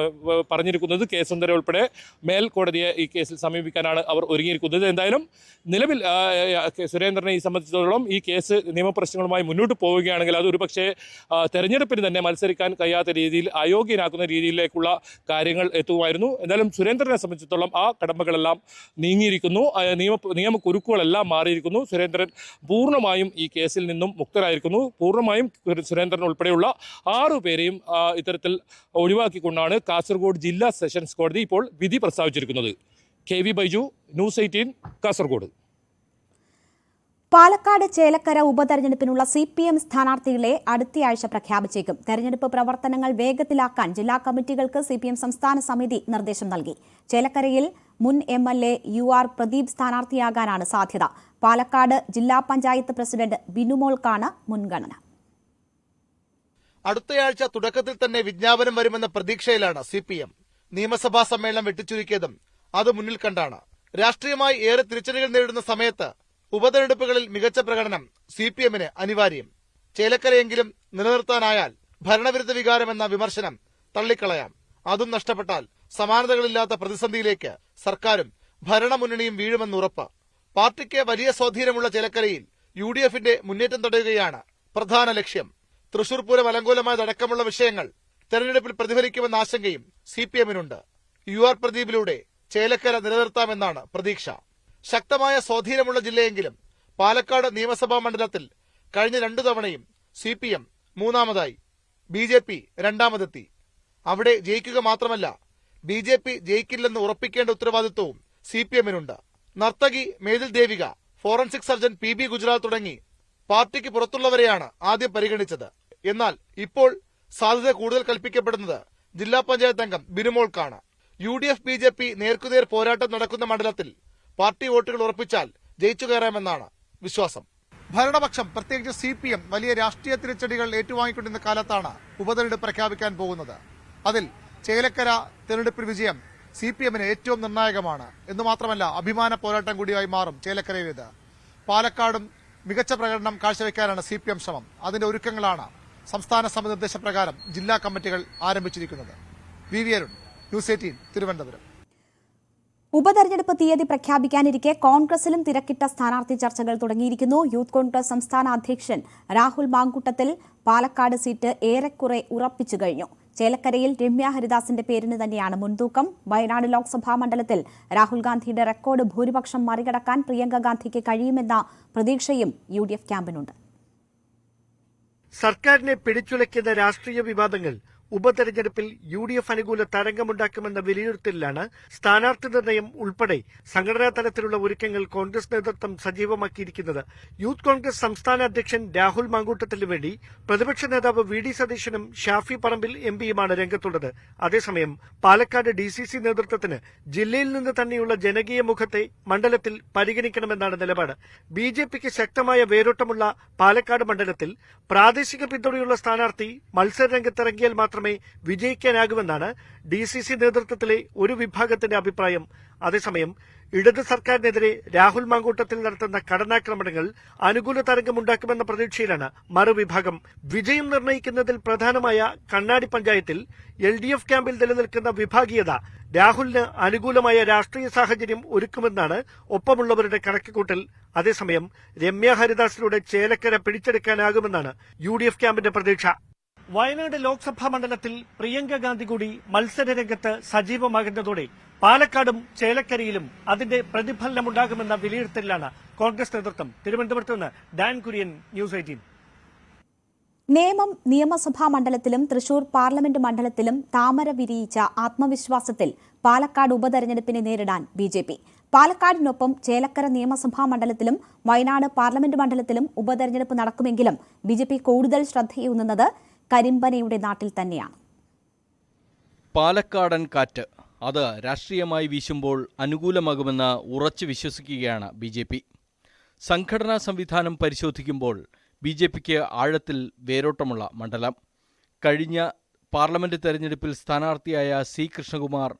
പറഞ്ഞിരിക്കുന്നത്. കെ സുന്ദര ഉൾപ്പെടെ മേൽക്കോടതിയെ ഈ കേസിൽ സമീപിക്കാനാണ് അവർ ഒരുങ്ങിയിരിക്കുന്നത്. എന്തായാലും നിലവിൽ സുരേന്ദ്രനെ സംബന്ധിച്ചിടത്തോളം ഈ കേസ് നിയമപ്രശ്നങ്ങളുമായി മുന്നോട്ട് പോവുകയാണെങ്കിൽ അത് ഒരുപക്ഷെ തെരഞ്ഞെടുപ്പിന് തന്നെ മത്സരിക്കാൻ കഴിയാത്ത രീതിയിൽ അയോഗ്യനാക്കുന്ന രീതിയിലേക്കുള്ള കാര്യങ്ങൾ എത്തുമായിരുന്നു. എന്തായാലും സുരേന്ദ്രനെ സംബന്ധിച്ചിടത്തോളം ആ കടമ്പകളെല്ലാം നീങ്ങിയിരിക്കുന്നു. നിയമക്കുരുക്കുകളെല്ലാം മാറിയിരിക്കുന്നു. സുരേന്ദ്രൻ പൂർണ്ണമായും ഈ കേസിൽ നിന്നും മുക്തരായിരിക്കുന്നു. പൂർണ്ണമായും സുരേന്ദ്രൻ ഉൾപ്പെടെയുള്ള 6 പേരെയും ഇത്തരത്തിൽ ഒഴിവാക്കിക്കൊണ്ടാണ് കാസർഗോഡ് ജില്ലാ സെഷൻസ് കോടതി ഇപ്പോൾ വിധി പ്രസ്താവിച്ചിരിക്കുന്നത്. കെ.വി. ബൈജു, ന്യൂസ് 18, കാസർഗോഡ്. പാലക്കാട് ചേലക്കര ഉപതെരഞ്ഞെടുപ്പിനുള്ള CPM സ്ഥാനാർത്ഥികളെ അടുത്തയാഴ്ച പ്രഖ്യാപിച്ചേക്കും. തെരഞ്ഞെടുപ്പ് പ്രവർത്തനങ്ങൾ വേഗത്തിലാക്കാൻ ജില്ലാ കമ്മിറ്റികൾക്ക് CPM സംസ്ഥാന സമിതി നിർദ്ദേശം നൽകി. ചേലക്കരയിൽ മുൻ MLA UR പ്രദീപ് സ്ഥാനാർത്ഥിയാകാനാണ് സാധ്യത. പാലക്കാട് ജില്ലാ പഞ്ചായത്ത് പ്രസിഡന്റ് ബിനുമോൾക്കാണ് മുൻഗണന. അടുത്തയാഴ്ച തുടക്കത്തിൽ തന്നെ വിജ്ഞാപനം വരുമെന്ന പ്രതീക്ഷയിലാണ് CPM. നിയമസഭാ സമ്മേളനം വെട്ടിച്ചുരുക്കിയതും അത് മുന്നിൽ കണ്ടാണ്. രാഷ്ട്രീയമായി ഏറെ തിരിച്ചടികൾ നേരിടുന്ന സമയത്ത് ഉപതെരഞ്ഞെടുപ്പുകളിൽ മികച്ച പ്രകടനം CPMന് അനിവാര്യം. ചേലക്കരയെങ്കിലും നിലനിർത്താനായാൽ ഭരണവിരുദ്ധ വികാരമെന്ന വിമർശനം തള്ളിക്കളയാം. അതും നഷ്ടപ്പെട്ടാൽ സമാനതകളില്ലാത്ത പ്രതിസന്ധിയിലേക്ക് സർക്കാരും ഭരണമുന്നണിയും വീഴുമെന്നുറപ്പ്. പാർട്ടിക്ക് വലിയ സ്വാധീനമുള്ള ചേലക്കരയിൽ UDFന്റെ മുന്നേറ്റം തടയുകയാണ് പ്രധാന ലക്ഷ്യം. തൃശൂർ പൂരം അലങ്കോലമായതടക്കമുള്ള വിഷയങ്ങൾ തെരഞ്ഞെടുപ്പിൽ പ്രതിഫലിക്കുമെന്ന ആശങ്കയും CPMനുണ്ട്. UR പ്രദീപിലൂടെ ചേലക്കര നിലനിർത്താമെന്നാണ് പ്രതീക്ഷ. ശക്തമായ സ്വാധീനമുള്ള ജില്ലയെങ്കിലും പാലക്കാട് നിയമസഭാ മണ്ഡലത്തിൽ കഴിഞ്ഞ 2 തവണയും CPM മൂന്നാമതായി, BJP രണ്ടാമതെത്തി. അവിടെ ജയിക്കുക മാത്രമല്ല, BJP ജയിക്കില്ലെന്ന് ഉറപ്പിക്കേണ്ട ഉത്തരവാദിത്വവും CPMനുണ്ട്. നർത്തകി Methil Devika, forensic surgeon PB Gujral തുടങ്ങി പാർട്ടിക്ക് പുറത്തുള്ളവരെയാണ് ആദ്യം പരിഗണിച്ചത്. എന്നാൽ ഇപ്പോൾ സാധ്യത കൂടുതൽ കൽപ്പിക്കപ്പെടുന്നത് ജില്ലാ പഞ്ചായത്ത് അംഗം ബിനുമോൾക്കാണ്. UDF BJP നേർക്കുനേർ പോരാട്ടം നടക്കുന്ന മണ്ഡലത്തിൽ പാർട്ടി വോട്ടുകൾ ഉറപ്പിച്ചാൽ ജയിച്ചു കയറാമെന്നാണ് വിശ്വാസം. ഭരണപക്ഷം, പ്രത്യേകിച്ച് CPM വലിയ രാഷ്ട്രീയ തിരിച്ചടികൾ ഏറ്റുവാങ്ങിക്കൊണ്ടിരുന്ന കാലത്താണ് ഉപതെരഞ്ഞെടുപ്പ് പ്രഖ്യാപിക്കാൻ പോകുന്നത്. അതിൽ ചേലക്കര തെരഞ്ഞെടുപ്പിൽ വിജയം CPMന് ഏറ്റവും നിർണായകമാണ് എന്ന് മാത്രമല്ല, അഭിമാന പോരാട്ടം കൂടിയായി മാറും ചേലക്കരയിലേത്. പാലക്കാടും മികച്ച പ്രകടനം കാഴ്ചവെക്കാനാണ് CPM ശ്രമം. അതിന്റെ ഒരുക്കങ്ങളാണ് സംസ്ഥാന സമിതി നിർദ്ദേശപ്രകാരം ജില്ലാ കമ്മിറ്റികൾ ആരംഭിച്ചിരിക്കുന്നത്. VV Arun, news 18, Thiruvananthapuram. ഉപതെരഞ്ഞെടുപ്പ് തീയതി പ്രഖ്യാപിക്കാനിരിക്കെ കോൺഗ്രസിലും തിരക്കിട്ട സ്ഥാനാർത്ഥി ചർച്ചകൾ തുടങ്ങിയിരിക്കുന്നു. യൂത്ത് കോൺഗ്രസ് സംസ്ഥാന അധ്യക്ഷൻ രാഹുൽ മാങ്കൂട്ടത്തിൽ പാലക്കാട് സീറ്റ് ഏറെക്കുറെ ഉറപ്പിച്ചു കഴിഞ്ഞു. ചേലക്കരയിൽ രമ്യ ഹരിദാസിന്റെ പേരിന് തന്നെയാണ് മുൻതൂക്കം. വയനാട് ലോക്സഭാ മണ്ഡലത്തിൽ രാഹുൽ ഗാന്ധിയുടെ റെക്കോർഡ് ഭൂരിപക്ഷം മറികടക്കാൻ പ്രിയങ്ക ഗാന്ധിക്ക് കഴിയുമെന്ന പ്രതീക്ഷയും UDF ക്യാമ്പിനുണ്ട്. സർക്കാരിനെ പിടിച്ചുലയ്ക്കുന്ന രാഷ്ട്രീയ വിവാദങ്ങൾ ഉപതെരഞ്ഞെടുപ്പിൽ UDF അനുകൂല തരംഗമുണ്ടാക്കുമെന്ന വിലയിരുത്തലിലാണ് സ്ഥാനാർത്ഥി നിർണയം ഉൾപ്പെടെ സംഘടനാ തലത്തിലുള്ള ഒരുക്കങ്ങൾ കോൺഗ്രസ് നേതൃത്വം സജീവമാക്കിയിരിക്കുന്നത്. യൂത്ത് കോൺഗ്രസ് സംസ്ഥാന അധ്യക്ഷൻ രാഹുൽ മാങ്കൂട്ടത്തിന് വേണ്ടി പ്രതിപക്ഷ നേതാവ് VD സതീശനും ഷാഫി പറമ്പിൽ MPയുമാണ് രംഗത്തുള്ളത്. അതേസമയം പാലക്കാട് DCC നേതൃത്വത്തിന് ജില്ലയിൽ നിന്ന് തന്നെയുള്ള ജനകീയ മുഖത്തെ മണ്ഡലത്തിൽ പരിഗണിക്കണമെന്നാണ് നിലപാട്. BJPക്ക് ശക്തമായ വേരോട്ടമുള്ള പാലക്കാട് മണ്ഡലത്തിൽ പ്രാദേശിക പിന്തുണയുള്ള സ്ഥാനാർത്ഥി മത്സരരംഗത്തിറങ്ങിയാൽ മാത്രമേ വിജയിക്കാനാകുമെന്നാണ് DCC നേതൃത്വത്തിലെ ഒരു വിഭാഗത്തിന്റെ അഭിപ്രായം. അതേസമയം ഇടത് സർക്കാരിനെതിരെ രാഹുൽ മാങ്കൂട്ടത്തിൽ നടത്തുന്ന കടന്നാക്രമണങ്ങൾ അനുകൂല തരംഗമുണ്ടാക്കുമെന്ന പ്രതീക്ഷയിലാണ് മറുവിഭാഗം. വിജയം നിർണ്ണയിക്കുന്നതിൽ പ്രധാനമായ കണ്ണാടി പഞ്ചായത്തിൽ LDF ക്യാമ്പിൽ നിലനിൽക്കുന്ന വിഭാഗീയത രാഹുലിന് അനുകൂലമായ രാഷ്ട്രീയ സാഹചര്യം ഒരുക്കുമെന്നാണ് ഒപ്പമുള്ളവരുടെ കണക്കുകൂട്ടൽ. അതേസമയം രമ്യ ഹരിദാസിലൂടെ ചേലക്കര പിടിച്ചെടുക്കാനാകുമെന്നാണ് UDF ക്യാമ്പിന്റെ പ്രതീക്ഷ. വയനാട് ലോക്സഭാ മണ്ഡലത്തിൽ പ്രിയങ്ക ഗാന്ധി കൂടി മത്സരരംഗത്ത് സജീവമാകുന്നതോടെ പാലക്കാടും ചേലക്കരയിലും അതിന്റെ പ്രതിഫലനമുണ്ടാകുമെന്ന വിലയിരുത്തലിലാണ് കോൺഗ്രസ് നേതൃത്വം. തിരുവനന്തപുരത്ത് നിന്ന് ഡാൻ കുര്യൻ, ന്യൂസ് 18. നേമം നിയമസഭാ മണ്ഡലത്തിലും തൃശൂർ പാർലമെന്റ് മണ്ഡലത്തിലും താമര വിരിയിച്ച ആത്മവിശ്വാസത്തിൽ പാലക്കാട് ഉപതെരഞ്ഞെടുപ്പിനെ നേരിടാൻ BJP. പാലക്കാടിനൊപ്പം ചേലക്കര നിയമസഭാ മണ്ഡലത്തിലും വയനാട് പാർലമെന്റ് മണ്ഡലത്തിലും ഉപതെരഞ്ഞെടുപ്പ് നടക്കുമെങ്കിലും BJP കൂടുതൽ ശ്രദ്ധയൂന്നുന്നത് കരിമ്പനയുടെ നാട്ടിൽ തന്നെയാണ്. പാലക്കാടൻ കാറ്റ് അത് രാഷ്ട്രീയമായി വീശുമ്പോൾ അനുകൂലമാകുമെന്ന് ഉറച്ചു വിശ്വസിക്കുകയാണ് BJP. സംഘടനാ സംവിധാനം പരിശോധിക്കുമ്പോൾ BJPക്ക് ആഴത്തിൽ വേരോട്ടമുള്ള മണ്ഡലം. കഴിഞ്ഞ പാർലമെന്റ് തെരഞ്ഞെടുപ്പിൽ സ്ഥാനാർത്ഥിയായ C. കൃഷ്ണകുമാർ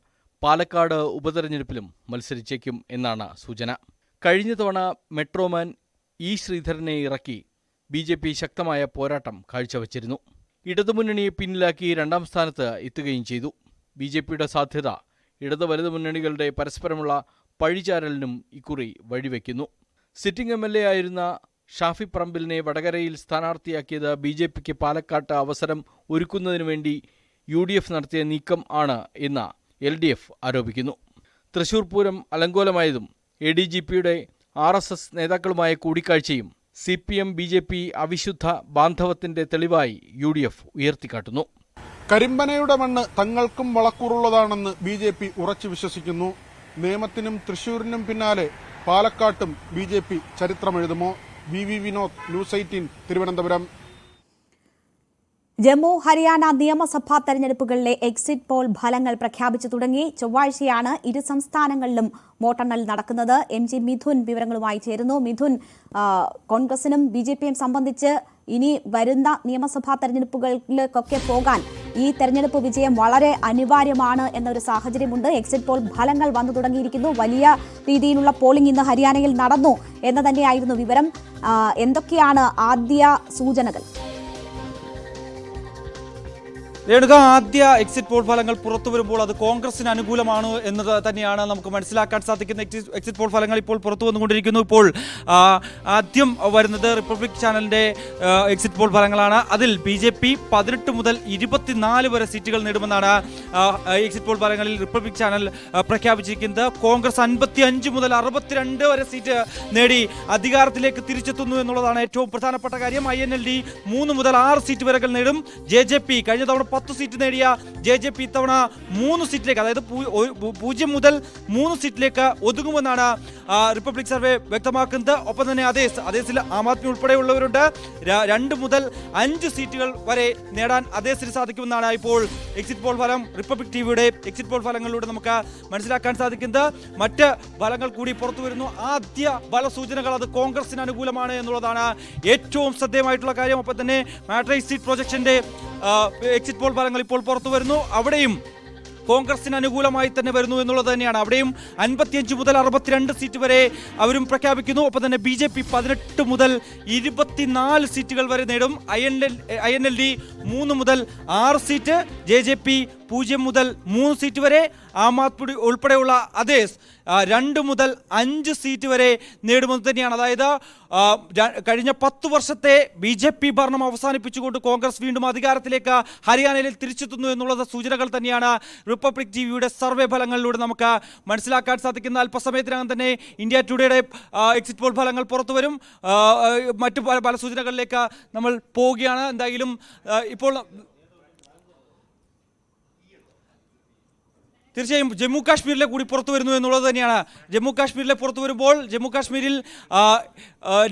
പാലക്കാട് ഉപതെരഞ്ഞെടുപ്പിലും മത്സരിച്ചേക്കും എന്നാണ് സൂചന. കഴിഞ്ഞ തവണ മെട്രോമാൻ E. ശ്രീധരനെ ഇറക്കി BJP ശക്തമായ പോരാട്ടം കാഴ്ചവച്ചിരുന്നു. ഇടതുമുന്നണിയെ പിന്നിലാക്കി രണ്ടാം സ്ഥാനത്ത് എത്തുകയും ചെയ്തു. BJPയുടെ സാധ്യത ഇടത് വലതു മുന്നണികളുടെ പരസ്പരമുള്ള പഴിചാരലിനും ഇക്കുറി വഴിവെക്കുന്നു. സിറ്റിംഗ് MLA ആയിരുന്ന ഷാഫി പറമ്പിലിനെ വടകരയിൽ സ്ഥാനാർത്ഥിയാക്കിയത് BJPക്ക് പാലക്കാട്ട് അവസരം ഒരുക്കുന്നതിനു വേണ്ടി UDF നടത്തിയ നീക്കം ആണ് എന്ന് LDF ആരോപിക്കുന്നു. Thrissur Pooram അലങ്കോലമായതും ADGPയുടെ RSS നേതാക്കളുമായ കൂടിക്കാഴ്ചയും CPM BJP അവിശുദ്ധ ബാന്ധവത്തിന്റെ തെളിവായി UDF ഉയർത്തിക്കാട്ടുന്നു. കരിമ്പനയുടെ മണ്ണ് തങ്ങൾക്കും വളക്കൂറുള്ളതാണെന്ന് BJP ഉറച്ചു വിശ്വസിക്കുന്നു. നേമത്തിനും തൃശൂരിനും പിന്നാലെ പാലക്കാട്ടും BJP ചരിത്രമെഴുതുമോ? VV Vinod, news 18, Thiruvananthapuram. Jammu Haryana നിയമസഭാ തെരഞ്ഞെടുപ്പുകളിലെ എക്സിറ്റ് പോൾ ഫലങ്ങൾ പ്രഖ്യാപിച്ചു തുടങ്ങി. ചൊവ്വാഴ്ചയാണ് ഇരു സംസ്ഥാനങ്ങളിലും വോട്ടെണ്ണൽ നടക്കുന്നത്. MG മിഥുൻ വിവരങ്ങളുമായി ചേരുന്നു. മിഥുൻ, കോൺഗ്രസിനും BJPയും സംബന്ധിച്ച് ഇനി വരുന്ന നിയമസഭാ തെരഞ്ഞെടുപ്പുകളിലേക്കൊക്കെ പോകാൻ ഈ തെരഞ്ഞെടുപ്പ് വിജയം വളരെ അനിവാര്യമാണ് എന്നൊരു സാഹചര്യമുണ്ട്. എക്സിറ്റ് പോൾ ഫലങ്ങൾ വന്നു തുടങ്ങിയിരിക്കുന്നു. വലിയ രീതിയിലുള്ള പോളിംഗ് ഇന്ന് ഹരിയാനയിൽ നടന്നു എന്ന് തന്നെയായിരുന്നു വിവരം. എന്തൊക്കെയാണ് ആദ്യ സൂചനകൾ? രേണുക, ആദ്യ എക്സിറ്റ് പോൾ ഫലങ്ങൾ പുറത്തു വരുമ്പോൾ അത് കോൺഗ്രസിന് അനുകൂലമാണ് എന്നത് തന്നെയാണ് നമുക്ക് മനസ്സിലാക്കാൻ സാധിക്കുന്ന എക്സിറ്റ് പോൾ ഫലങ്ങൾ ഇപ്പോൾ പുറത്തു വന്നുകൊണ്ടിരിക്കുന്നു. ഇപ്പോൾ ആദ്യം വരുന്നത് റിപ്പബ്ലിക് ചാനലിന്റെ എക്സിറ്റ് പോൾ ഫലങ്ങളാണ്. അതിൽ BJP 18 മുതൽ 24 വരെ സീറ്റുകൾ നേടുമെന്നാണ് എക്സിറ്റ് പോൾ ഫലങ്ങളിൽ റിപ്പബ്ലിക് ചാനൽ പ്രഖ്യാപിച്ചിരിക്കുന്നത്. കോൺഗ്രസ് 55 മുതൽ 62 വരെ സീറ്റ് നേടി അധികാരത്തിലേക്ക് തിരിച്ചെത്തുന്നു എന്നുള്ളതാണ് ഏറ്റവും പ്രധാനപ്പെട്ട കാര്യം. INLD 3 മുതൽ 6 സീറ്റ് വരെ നേടും. JJP കഴിഞ്ഞ തവണ 10 സീറ്റ് നേടിയ JJP ഇത്തവണ 3 സീറ്റിലേക്ക്, അതായത് 0 മുതൽ 3 സീറ്റിലേക്ക് ഒതുങ്ങുമെന്നാണ് റിപ്പബ്ലിക് സർവേ വ്യക്തമാക്കുന്നത്. ഒപ്പം തന്നെ അതേസിൽ ആം ആദ്മി ഉൾപ്പെടെയുള്ളവരുണ്ട്. 2 മുതൽ 5 സീറ്റുകൾ വരെ നേടാൻ അതേസിന് സാധിക്കുമെന്നാണ് ഇപ്പോൾ എക്സിറ്റ് പോൾ ഫലം റിപ്പബ്ലിക് ടിവിയുടെ എക്സിറ്റ് പോൾ ഫലങ്ങളിലൂടെ നമുക്ക് മനസ്സിലാക്കാൻ സാധിക്കുന്നത്. മറ്റ് ഫലങ്ങൾ കൂടി പുറത്തു വരുന്നു. ആദ്യ ഫലസൂചനകൾ അത് കോൺഗ്രസിന് അനുകൂലമാണ് എന്നുള്ളതാണ് ഏറ്റവും ശ്രദ്ധേയമായിട്ടുള്ള കാര്യം. ഒപ്പം തന്നെ മാട്രിക്സ് സീറ്റ് പ്രൊജക്ഷന്റെ എക്സിറ്റ് പോൾ ഫലങ്ങൾ ഇപ്പോൾ പുറത്തു വരുന്നു. അവിടെയും കോൺഗ്രസിന് അനുകൂലമായി തന്നെ വരുന്നു എന്നുള്ളത് തന്നെയാണ്. അവിടെയും 55 മുതൽ 62 സീറ്റ് വരെ അവരും പ്രഖ്യാപിക്കുന്നു. ഒപ്പം തന്നെ BJP 18 മുതൽ 24 സീറ്റുകൾ വരെ നേടും. INLD 3 മുതൽ 6 സീറ്റ്, JJP 0 മുതൽ 3 സീറ്റ് വരെ, ആം ആദ്മി ഉൾപ്പെടെയുള്ള അതേസ് 2 മുതൽ 5 സീറ്റ് വരെ നേടുമെന്ന് തന്നെയാണ്. അതായത് കഴിഞ്ഞ 10 വർഷത്തെ BJP ഭരണം അവസാനിപ്പിച്ചുകൊണ്ട് കോൺഗ്രസ് വീണ്ടും അധികാരത്തിലേക്ക് ഹരിയാനയിൽ തിരിച്ചെത്തുന്നു എന്നുള്ളത് സൂചനകൾ തന്നെയാണ് റിപ്പബ്ലിക് ടിവിയുടെ സർവേ ഫലങ്ങളിലൂടെ നമുക്ക് മനസ്സിലാക്കാൻ സാധിക്കുന്ന. അല്പസമയത്തിനകം തന്നെ ഇന്ത്യ ടുഡേയുടെ എക്സിറ്റ് പോൾ ഫലങ്ങൾ പുറത്തു വരും. മറ്റു പല സൂചനകളിലേക്ക് നമ്മൾ പോവുകയാണ്. എന്തായാലും ഇപ്പോൾ തീർച്ചയായും ജമ്മു കാശ്മീരിലെ കൂടി പുറത്തു വരുന്നു എന്നുള്ളത് തന്നെയാണ്. ജമ്മു കാശ്മീരിലെ പുറത്തു വരുമ്പോൾ ജമ്മു കാശ്മീരിൽ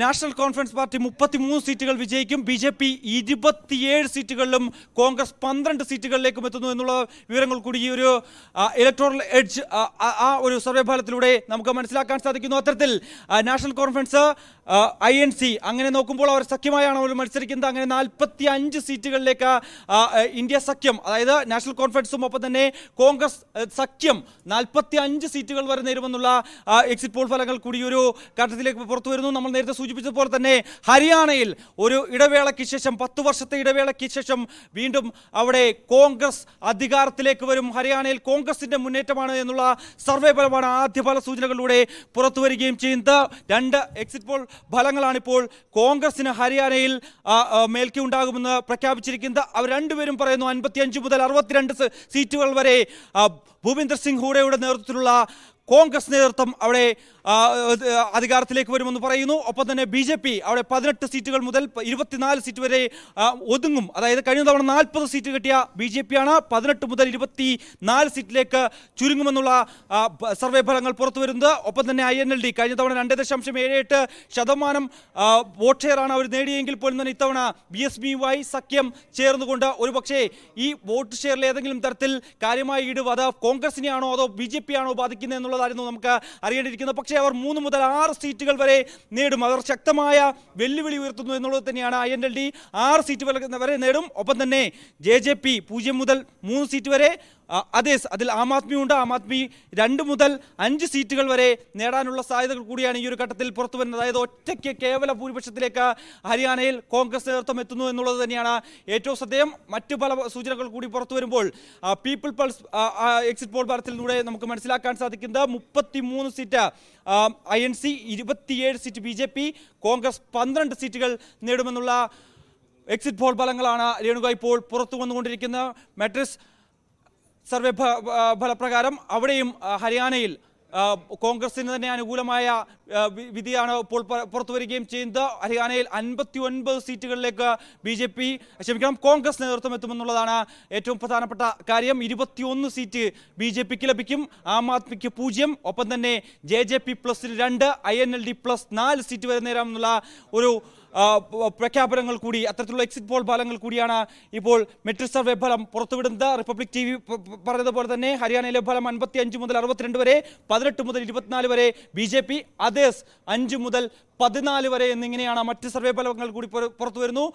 നാഷണൽ കോൺഫറൻസ് പാർട്ടി 33 സീറ്റുകൾ വിജയിക്കും. BJP 27 സീറ്റുകളിലും കോൺഗ്രസ് 12 സീറ്റുകളിലേക്കും എത്തുന്നു എന്നുള്ള വിവരങ്ങൾ കൂടി ഈ ഒരു ഇലക്ടോറൽ എഡ്ജ് ആ ഒരു സർവേ ഫലത്തിലൂടെ നമുക്ക് മനസ്സിലാക്കാൻ സാധിക്കുന്നു. അത്തരത്തിൽ നാഷണൽ കോൺഫറൻസ് INC അങ്ങനെ നോക്കുമ്പോൾ അവർ സഖ്യമായാണ് അവർ മത്സരിക്കുന്നത്. അങ്ങനെ 45 സീറ്റുകളിലേക്ക് ഇന്ത്യ സഖ്യം, അതായത് നാഷണൽ കോൺഫറൻസും ഒപ്പം തന്നെ കോൺഗ്രസ് സഖ്യം 45 സീറ്റുകൾ വരെ നേടുമെന്നുള്ള എക്സിറ്റ് പോൾ ഫലങ്ങൾ കൂടി ഒരു ഘട്ടത്തിലേക്ക് പുറത്തു വരുന്നു. നമ്മൾ നേരത്തെ സൂചിപ്പിച്ചതുപോലെ തന്നെ ഹരിയാനയിൽ ഒരു ഇടവേളയ്ക്ക് ശേഷം 10 വർഷത്തെ ഇടവേളയ്ക്ക് ശേഷം വീണ്ടും അവിടെ കോൺഗ്രസ് അധികാരത്തിലേക്ക് വരും. ഹരിയാനയിൽ കോൺഗ്രസിന്റെ മുന്നേറ്റമാണ് എന്നുള്ള സർവേ ഫലമാണ് ആദ്യ ഫല സൂചനകളിലൂടെ പുറത്തു വരികയും ചെയ്യുന്നത്. 2 എക്സിറ്റ് പോൾ ഫലങ്ങളാണ് ഇപ്പോൾ കോൺഗ്രസിന് ഹരിയാനയിൽ മേൽക്കി ഉണ്ടാകുമെന്ന് പ്രഖ്യാപിച്ചിരിക്കുന്നത്. അവർ രണ്ടുപേരും പറയുന്നു 55 മുതൽ 62 സീറ്റുകൾ വരെ ഭൂപീന്ദർ സിംഗ് ഹൂഡയുടെ നേതൃത്വത്തിലുള്ള കോൺഗ്രസ് നേതൃത്വം അവിടെ അധികാരത്തിലേക്ക് വരുമെന്ന് പറയുന്നു. ഒപ്പം തന്നെ BJP അവിടെ 18 സീറ്റുകൾ മുതൽ 24 സീറ്റ് വരെ ഒതുങ്ങും. അതായത് കഴിഞ്ഞ തവണ 40 സീറ്റ് കിട്ടിയ BJP ആണ് 18 മുതൽ 24 സീറ്റിലേക്ക് ചുരുങ്ങുമെന്നുള്ള സർവേ ഫലങ്ങൾ പുറത്തു വരുന്നത്. ഒപ്പം തന്നെ INLD കഴിഞ്ഞ തവണ 2.78% വോട്ട് ഷെയറാണ് അവർ നേടിയെങ്കിൽ പോലും തന്നെ ഇത്തവണ BSPയുമായി സഖ്യം ചേർന്നുകൊണ്ട് ഒരുപക്ഷെ ഈ വോട്ട് ഷെയറിൽ ഏതെങ്കിലും തരത്തിൽ കാര്യമായ ഇടിവ് അത് കോൺഗ്രസിനെയാണോ അതോ BJP ആണോ ബാധിക്കുന്നത് എന്നുള്ളതായിരുന്നു നമുക്ക് അറിയേണ്ടിയിരിക്കുന്നത്. പക്ഷേ അവർ 3 മുതൽ 6 സീറ്റുകൾ വരെ നേടും. അവർ ശക്തമായ വെല്ലുവിളി ഉയർത്തുന്നു എന്നുള്ളത് തന്നെയാണ്. INLD 6 സീറ്റ് വരെ നേടും. ഒപ്പം തന്നെ JJP 0 മുതൽ 3 സീറ്റ് വരെ, അതിൽ ആം ആദ്മി ഉണ്ട്. ആം ആദ്മി 2 മുതൽ 5 സീറ്റുകൾ വരെ നേടാനുള്ള സാധ്യതകൾ കൂടിയാണ് ഈ ഒരു ഘട്ടത്തിൽ പുറത്തു വരുന്നത്. അതായത് ഒറ്റയ്ക്ക് കേവല ഭൂരിപക്ഷത്തിലേക്ക് ഹരിയാനയിൽ കോൺഗ്രസ് നേതൃത്വം എത്തുന്നു എന്നുള്ളത് തന്നെയാണ് ഏറ്റവും ശ്രദ്ധേയം. മറ്റു പല സൂചനകൾ കൂടി പുറത്തു വരുമ്പോൾ പീപ്പിൾ പൾസ് എക്സിറ്റ് പോൾ ഫലത്തിലൂടെ നമുക്ക് മനസ്സിലാക്കാൻ സാധിക്കുന്നത് 33 seat INC, 27 seat BJP, Congress 12 സീറ്റുകൾ നേടുമെന്നുള്ള എക്സിറ്റ് പോൾ ഫലങ്ങളാണ് രേണുക ഇപ്പോൾ പുറത്തു വന്നുകൊണ്ടിരിക്കുന്നത്. മാട്രിക്സ് സർവേ ഫലപ്രകാരം അവിടെയും ഹരിയാനയിൽ കോൺഗ്രസിന് തന്നെ അനുകൂലമായ വിധിയാണ് ഇപ്പോൾ പുറത്തു വരികയും ചെയ്യുന്നത്. ഹരിയാനയിൽ 59 സീറ്റുകളിലേക്ക് കോൺഗ്രസ് നേതൃത്വം എത്തുമെന്നുള്ളതാണ് ഏറ്റവും പ്രധാനപ്പെട്ട കാര്യം. 21 സീറ്റ് BJPക്ക് ലഭിക്കും, ആം ആദ്മിക്ക് 0, ഒപ്പം തന്നെ JJP +2, INLD +4 സീറ്റ് വരെ നേടാമെന്നുള്ള ഒരു പ്രഖ്യാപനങ്ങൾ കൂടി, അത്തരത്തിലുള്ള എക്സിറ്റ് പോൾ ഫലങ്ങൾ കൂടിയാണ് ഇപ്പോൾ മെട്രിക് സർവേ ഫലം പുറത്തുവിടുന്നത്. റിപ്പബ്ലിക് TV പറഞ്ഞതുപോലെ തന്നെ ഹരിയാനയിലെ ഫലം 55 മുതൽ 62 വരെ, 18 മുതൽ 24 വരെ BJP, അതേസ് 5 മുതൽ 14 വരെ എന്നിങ്ങനെയാണ് മറ്റ് സർവേ ഫലങ്ങൾ കൂടി പുറത്തു വരുന്നു.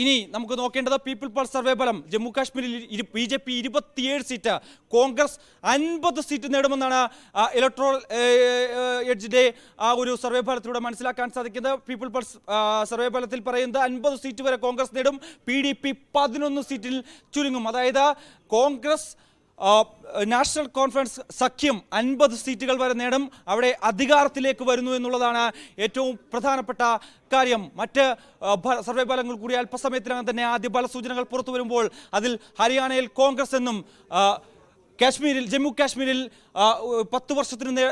ഇനി നമുക്ക് നോക്കേണ്ടത് പീപ്പിൾ പൾസ് സർവേ ഫലം. ജമ്മു കാശ്മീരിൽ BJP 27 സീറ്റ്, കോൺഗ്രസ് 50 സീറ്റ് നേടുമെന്നാണ് ഇലക്ട്രോൾ എഡ്ജിന്റെ ആ ഒരു സർവേ ഫലത്തിലൂടെ മനസ്സിലാക്കാൻ സാധിക്കുന്നത്. പീപ്പിൾ പൾസ് സർവേ ഫലത്തിൽ പറയുന്നത് 50 സീറ്റ് വരെ കോൺഗ്രസ് നേടും, PDP 11 സീറ്റിൽ ചുരുങ്ങും. അതായത് കോൺഗ്രസ് നാഷണൽ കോൺഫറൻസ് സഖ്യം 50 സീറ്റുകൾ വരെ നേടും, അവിടെ അധികാരത്തിലേക്ക് വരുന്നു എന്നുള്ളതാണ് ഏറ്റവും പ്രധാനപ്പെട്ട കാര്യം. മറ്റ് സർവേ ഫലങ്ങൾ കൂടി അല്പസമയത്തിനകം തന്നെ ആദ്യ ഫലസൂചനകൾ പുറത്തു വരുമ്പോൾ അതിൽ ഹരിയാനയിൽ കോൺഗ്രസ് എന്നും ജമ്മു കാശ്മീരിൽ 10 വർഷത്തിന്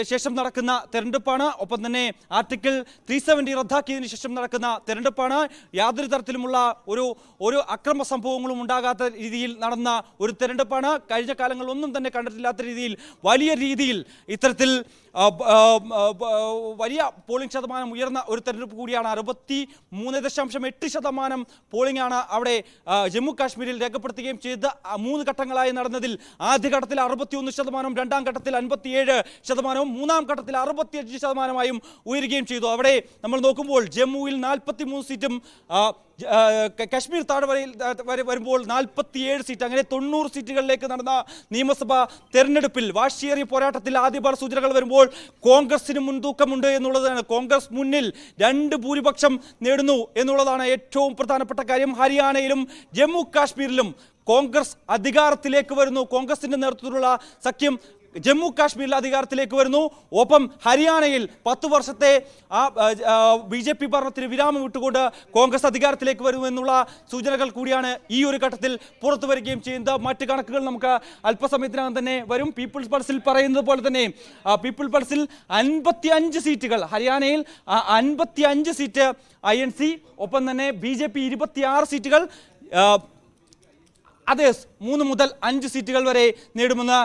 ശേഷം നടക്കുന്ന തെരഞ്ഞെടുപ്പാണ്. ഒപ്പം തന്നെ ആർട്ടിക്കിൾ 370 റദ്ദാക്കിയതിനു ശേഷം നടക്കുന്ന തെരഞ്ഞെടുപ്പാണ്. യാതൊരു തരത്തിലുമുള്ള ഒരു അക്രമ സംഭവങ്ങളും ഉണ്ടാകാത്ത രീതിയിൽ നടന്ന ഒരു തെരഞ്ഞെടുപ്പാണ്. കഴിഞ്ഞ കാലങ്ങളിലൊന്നും തന്നെ കണ്ടിട്ടില്ലാത്ത രീതിയിൽ വലിയ രീതിയിൽ ഇത്തരത്തിൽ വലിയ പോളിംഗ് ശതമാനം ഉയർന്ന ഒരു തെരഞ്ഞെടുപ്പ് കൂടിയാണ്. 63.8% പോളിംഗ് ആണ് അവിടെ ജമ്മു കാശ്മീരിൽ രേഖപ്പെടുത്തുകയും ചെയ്ത് 3 ഘട്ടങ്ങളായി നടന്നതിൽ ആദ്യഘട്ടത്തിൽ 61%, രണ്ടാം ഘട്ടത്തിൽ 57%, മൂന്നാം ഘട്ടത്തിൽ 65%ആയും ഉയരുകയും ചെയ്തു. അവിടെ നമ്മൾ നോക്കുമ്പോൾ ജമ്മുവിൽ 43 സീറ്റും കശ്മീർ താഴ്വരയിൽ വരുമ്പോൾ 47 സീറ്റ്, അങ്ങനെ 90 സീറ്റുകളിലേക്ക് നടന്ന നിയമസഭാ തെരഞ്ഞെടുപ്പിൽ വാശിയേറിയ പോരാട്ടത്തിൽ ആദ്യ സൂചനകൾ വരുമ്പോൾ കോൺഗ്രസിന് മുൻതൂക്കമുണ്ട് എന്നുള്ളതാണ്. കോൺഗ്രസ് മുന്നിൽ 2 ഭൂരിപക്ഷം നേടുന്നു എന്നുള്ളതാണ് ഏറ്റവും പ്രധാനപ്പെട്ട കാര്യം. ഹരിയാനയിലും ജമ്മു കാശ്മീരിലും കോൺഗ്രസ് അധികാരത്തിലേക്ക് വരുന്നു. കോൺഗ്രസിന്റെ നേതൃത്വത്തിലുള്ള സഖ്യം ജമ്മു കാശ്മീരിൽ അധികാരത്തിലേക്ക് വരുന്നു. ഒപ്പം ഹരിയാനയിൽ 10 വർഷത്തെ BJP ഭരണത്തിന് വിരാമം വിട്ടുകൊണ്ട് കോൺഗ്രസ് അധികാരത്തിലേക്ക് വരുന്നു എന്നുള്ള സൂചനകൾ കൂടിയാണ് ഈ ഒരു ഘട്ടത്തിൽ പുറത്തു വരികയും ചെയ്യുന്നത്. മറ്റ് കണക്കുകൾ നമുക്ക് അല്പസമയത്തിനകം തന്നെ വരും. പീപ്പിൾസ് പൾസിൽ പറയുന്നത് പോലെ തന്നെ പീപ്പിൾ പൾസിൽ 55 സീറ്റുകൾ, ഹരിയാനയിൽ 55 സീറ്റ് INC, ഒപ്പം തന്നെ BJP 26 സീറ്റുകൾ, അതേഴ്സ് 3 മുതൽ 5 സീറ്റുകൾ വരെ നേടുമെന്ന്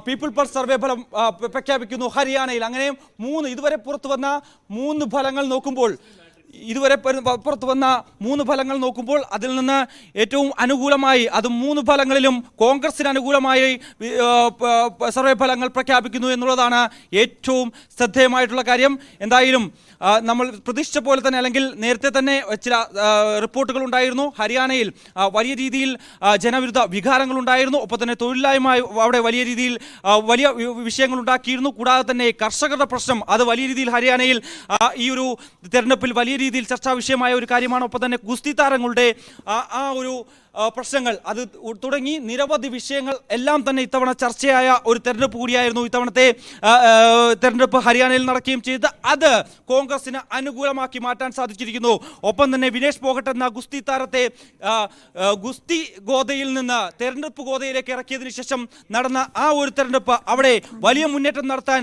പീപ്പിൾ പൾസ് സർവേ ഫലം പ്രഖ്യാപിക്കുന്നു ഹരിയാനയിൽ. അങ്ങനെ ഇതുവരെ പുറത്തു വന്ന 3 ഫലങ്ങൾ നോക്കുമ്പോൾ അതിൽ നിന്ന് ഏറ്റവും അനുകൂലമായി, അത് 3 ഫലങ്ങളിലും കോൺഗ്രസിന് അനുകൂലമായി സർവേ ഫലങ്ങൾ പ്രഖ്യാപിക്കുന്നു എന്നുള്ളതാണ് ഏറ്റവും ശ്രദ്ധേയമായിട്ടുള്ള കാര്യം. എന്തായാലും നമ്മൾ പ്രതീക്ഷിച്ച പോലെ തന്നെ, അല്ലെങ്കിൽ നേരത്തെ തന്നെ ചില റിപ്പോർട്ടുകൾ ഉണ്ടായിരുന്നു. ഹരിയാനയിൽ വലിയ രീതിയിൽ ജനവിരുദ്ധ വികാരങ്ങളുണ്ടായിരുന്നു. ഒപ്പം തന്നെ തൊഴിലില്ലായ്മ അവിടെ വലിയ രീതിയിൽ വലിയ വിഷയങ്ങൾ ഉണ്ടാക്കിയിരുന്നു. കൂടാതെ തന്നെ കർഷകരുടെ പ്രശ്നം അത് വലിയ രീതിയിൽ ഹരിയാനയിൽ ഈ ഒരു തെരഞ്ഞെടുപ്പിൽ വലിയ രീതിയിൽ ചർച്ചാ വിഷയമായ ഒരു കാര്യമാണ്. ഒപ്പം തന്നെ ഗുസ്തി താരങ്ങളുടെ ആ ഒരു പ്രശ്നങ്ങൾ അത് തുടങ്ങി നിരവധി വിഷയങ്ങൾ എല്ലാം തന്നെ ഇത്തവണ ചർച്ചയായ ഒരു തെരഞ്ഞെടുപ്പ് കൂടിയായിരുന്നു ഇത്തവണത്തെ തെരഞ്ഞെടുപ്പ് ഹരിയാനയിൽ നടക്കുകയും ചെയ്ത് അത് കോൺഗ്രസിന് അനുകൂലമാക്കി മാറ്റാൻ സാധിച്ചിരിക്കുന്നു. ഒപ്പം തന്നെ വിനേഷ് ഫോഗട്ട് എന്ന ഗുസ്തി താരത്തെ ഗുസ്തി ഗോദയിൽ നിന്ന് തെരഞ്ഞെടുപ്പ് ഗോദയിലേക്ക് ഇറക്കിയതിനു ശേഷം നടന്ന ആ ഒരു തെരഞ്ഞെടുപ്പ് അവിടെ വലിയ മുന്നേറ്റം നടത്താൻ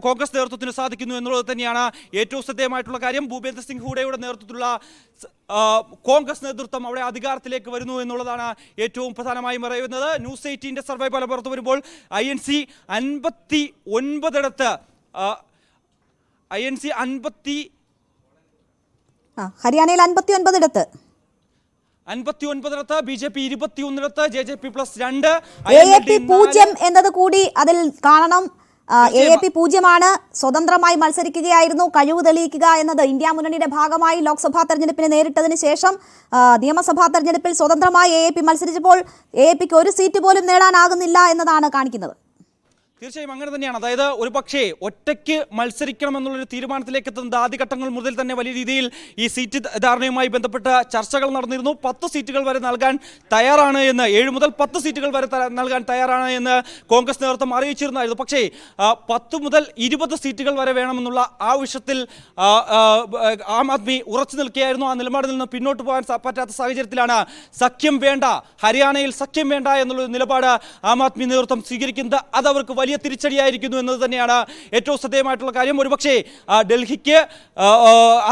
കോൺഗ്രസ് നേതൃത്വത്തിന് സാധിക്കുന്നു എന്നുള്ളത് തന്നെയാണ് ഏറ്റവും ശ്രദ്ധേയമായിട്ടുള്ള കാര്യം. ഭൂപേന്ദർ സിംഗ് ഹൂഡയുടെ നേതൃത്വത്തിലുള്ള കോൺഗ്രസ് നേതൃത്വം അവിടെ അധികാരത്തിലേക്ക് വരുന്നു എന്നുള്ളതാണ് ഏറ്റവും പ്രധാനമായും പറയുന്നത്. ന്യൂസ് 18 സർവേ ഫലം പുറത്തു വരുമ്പോൾ INC 59 ഹരിയാനയിൽ 59 ഇടത്ത്, BJP 21, JJP +2, AAP 0 എന്നത് കൂടി അതിൽ കാണണം. AAP 0 സ്വതന്ത്രമായി മത്സരിക്കുകയായിരുന്നു. കഴിവ് തെളിയിക്കുക എന്നത് ഇന്ത്യ മുന്നണിയുടെ ഭാഗമായി ലോക്സഭാ തെരഞ്ഞെടുപ്പിനെ നേരിട്ടതിന് ശേഷം നിയമസഭാ തെരഞ്ഞെടുപ്പിൽ സ്വതന്ത്രമായി AAP മത്സരിച്ചപ്പോൾ AAPക്ക് 1 സീറ്റ് പോലും നേടാനാകുന്നില്ല എന്നതാണ് കാണിക്കുന്നത്. തീർച്ചയായും അങ്ങനെ തന്നെയാണ്. അതായത് ഒരു പക്ഷേ ഒറ്റയ്ക്ക് മത്സരിക്കണമെന്നുള്ളൊരു തീരുമാനത്തിലേക്ക് എത്തുന്നത് ആദ്യഘട്ടങ്ങൾ മുതൽ തന്നെ വലിയ രീതിയിൽ ഈ സീറ്റ് ധാരണയുമായി ബന്ധപ്പെട്ട ചർച്ചകൾ നടന്നിരുന്നു. 10 സീറ്റുകൾ വരെ നൽകാൻ തയ്യാറാണ് എന്ന്, 7 മുതൽ 10 സീറ്റുകൾ വരെ നൽകാൻ തയ്യാറാണ് എന്ന് കോൺഗ്രസ് നേതൃത്വം അറിയിച്ചിരുന്നായിരുന്നു. പക്ഷേ 10 മുതൽ 20 സീറ്റുകൾ വരെ വേണമെന്നുള്ള ആവശ്യത്തിൽ ആം ആദ്മി ഉറച്ചു നിൽക്കുകയായിരുന്നു. ആ നിലപാടിൽ നിന്ന് പിന്നോട്ട് പോകാൻ പറ്റാത്ത സാഹചര്യത്തിലാണ് സഖ്യം വേണ്ട, ഹരിയാനയിൽ സഖ്യം വേണ്ട എന്നുള്ള നിലപാട് ആം ആദ്മി നേതൃത്വം സ്വീകരിക്കുന്നത്. അത് അവർക്ക് വലിയ തിരിച്ചടിയായിരിക്കുന്നു എന്നത് തന്നെയാണ് ഏറ്റവും ശ്രദ്ധേയമായിട്ടുള്ള കാര്യം. ഒരുപക്ഷേ ഡൽഹിക്ക്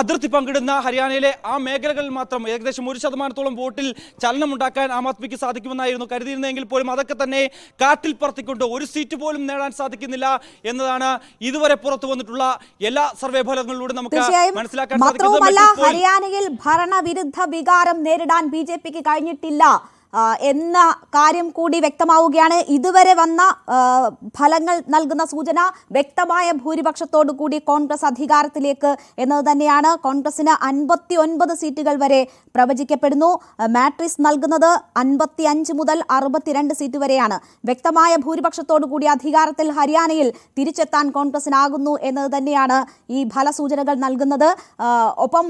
അതിർത്തി പങ്കിടുന്ന ഹരിയാനയിലെ ആ മേഖലകളിൽ മാത്രം ഏകദേശം 1% വോട്ടിൽ ചലനമുണ്ടാക്കാൻ ആം ആദ്മിക്ക് സാധിക്കുമെന്നായിരുന്നു കരുതിയിരുന്നെങ്കിൽ പോലും അതൊക്കെ തന്നെ കാറ്റിൽ പറത്തിക്കൊണ്ട് 1 സീറ്റ് പോലും നേടാൻ സാധിക്കുന്നില്ല എന്നതാണ് ഇതുവരെ പുറത്തു വന്നിട്ടുള്ള എല്ലാ സർവേ ഫലങ്ങളിലൂടെ നമുക്ക് മനസ്സിലാക്കാൻ സാധിക്കുന്നത്. ഹരിയാനയിൽ ഭരണവിരുദ്ധ വികാരം നേരിടാൻ BJPക്ക് കഴിഞ്ഞിട്ടില്ല. എന്ന കാര്യം കൂടി വ്യക്തമാവുകയാണ്. ഇതുവരെ വന്ന ഫലങ്ങൾ നൽകുന്ന സൂചന വ്യക്തമായ ഭൂരിപക്ഷത്തോടു കൂടി കോൺഗ്രസ് അധികാരത്തിലേക്ക് എന്നത് തന്നെയാണ്. കോൺഗ്രസിന് 59 സീറ്റുകൾ വരെ പ്രവചിക്കപ്പെടുന്നു. മാട്രിക്സ് നൽകുന്നത് 55 മുതൽ 62 സീറ്റ് വരെയാണ്. വ്യക്തമായ ഭൂരിപക്ഷത്തോടു കൂടി അധികാരത്തിൽ ഹരിയാനയിൽ തിരിച്ചെത്താൻ കോൺഗ്രസിനാകുന്നു എന്നത് തന്നെയാണ് ഈ ഫലസൂചനകൾ നൽകുന്നത്. ഒപ്പം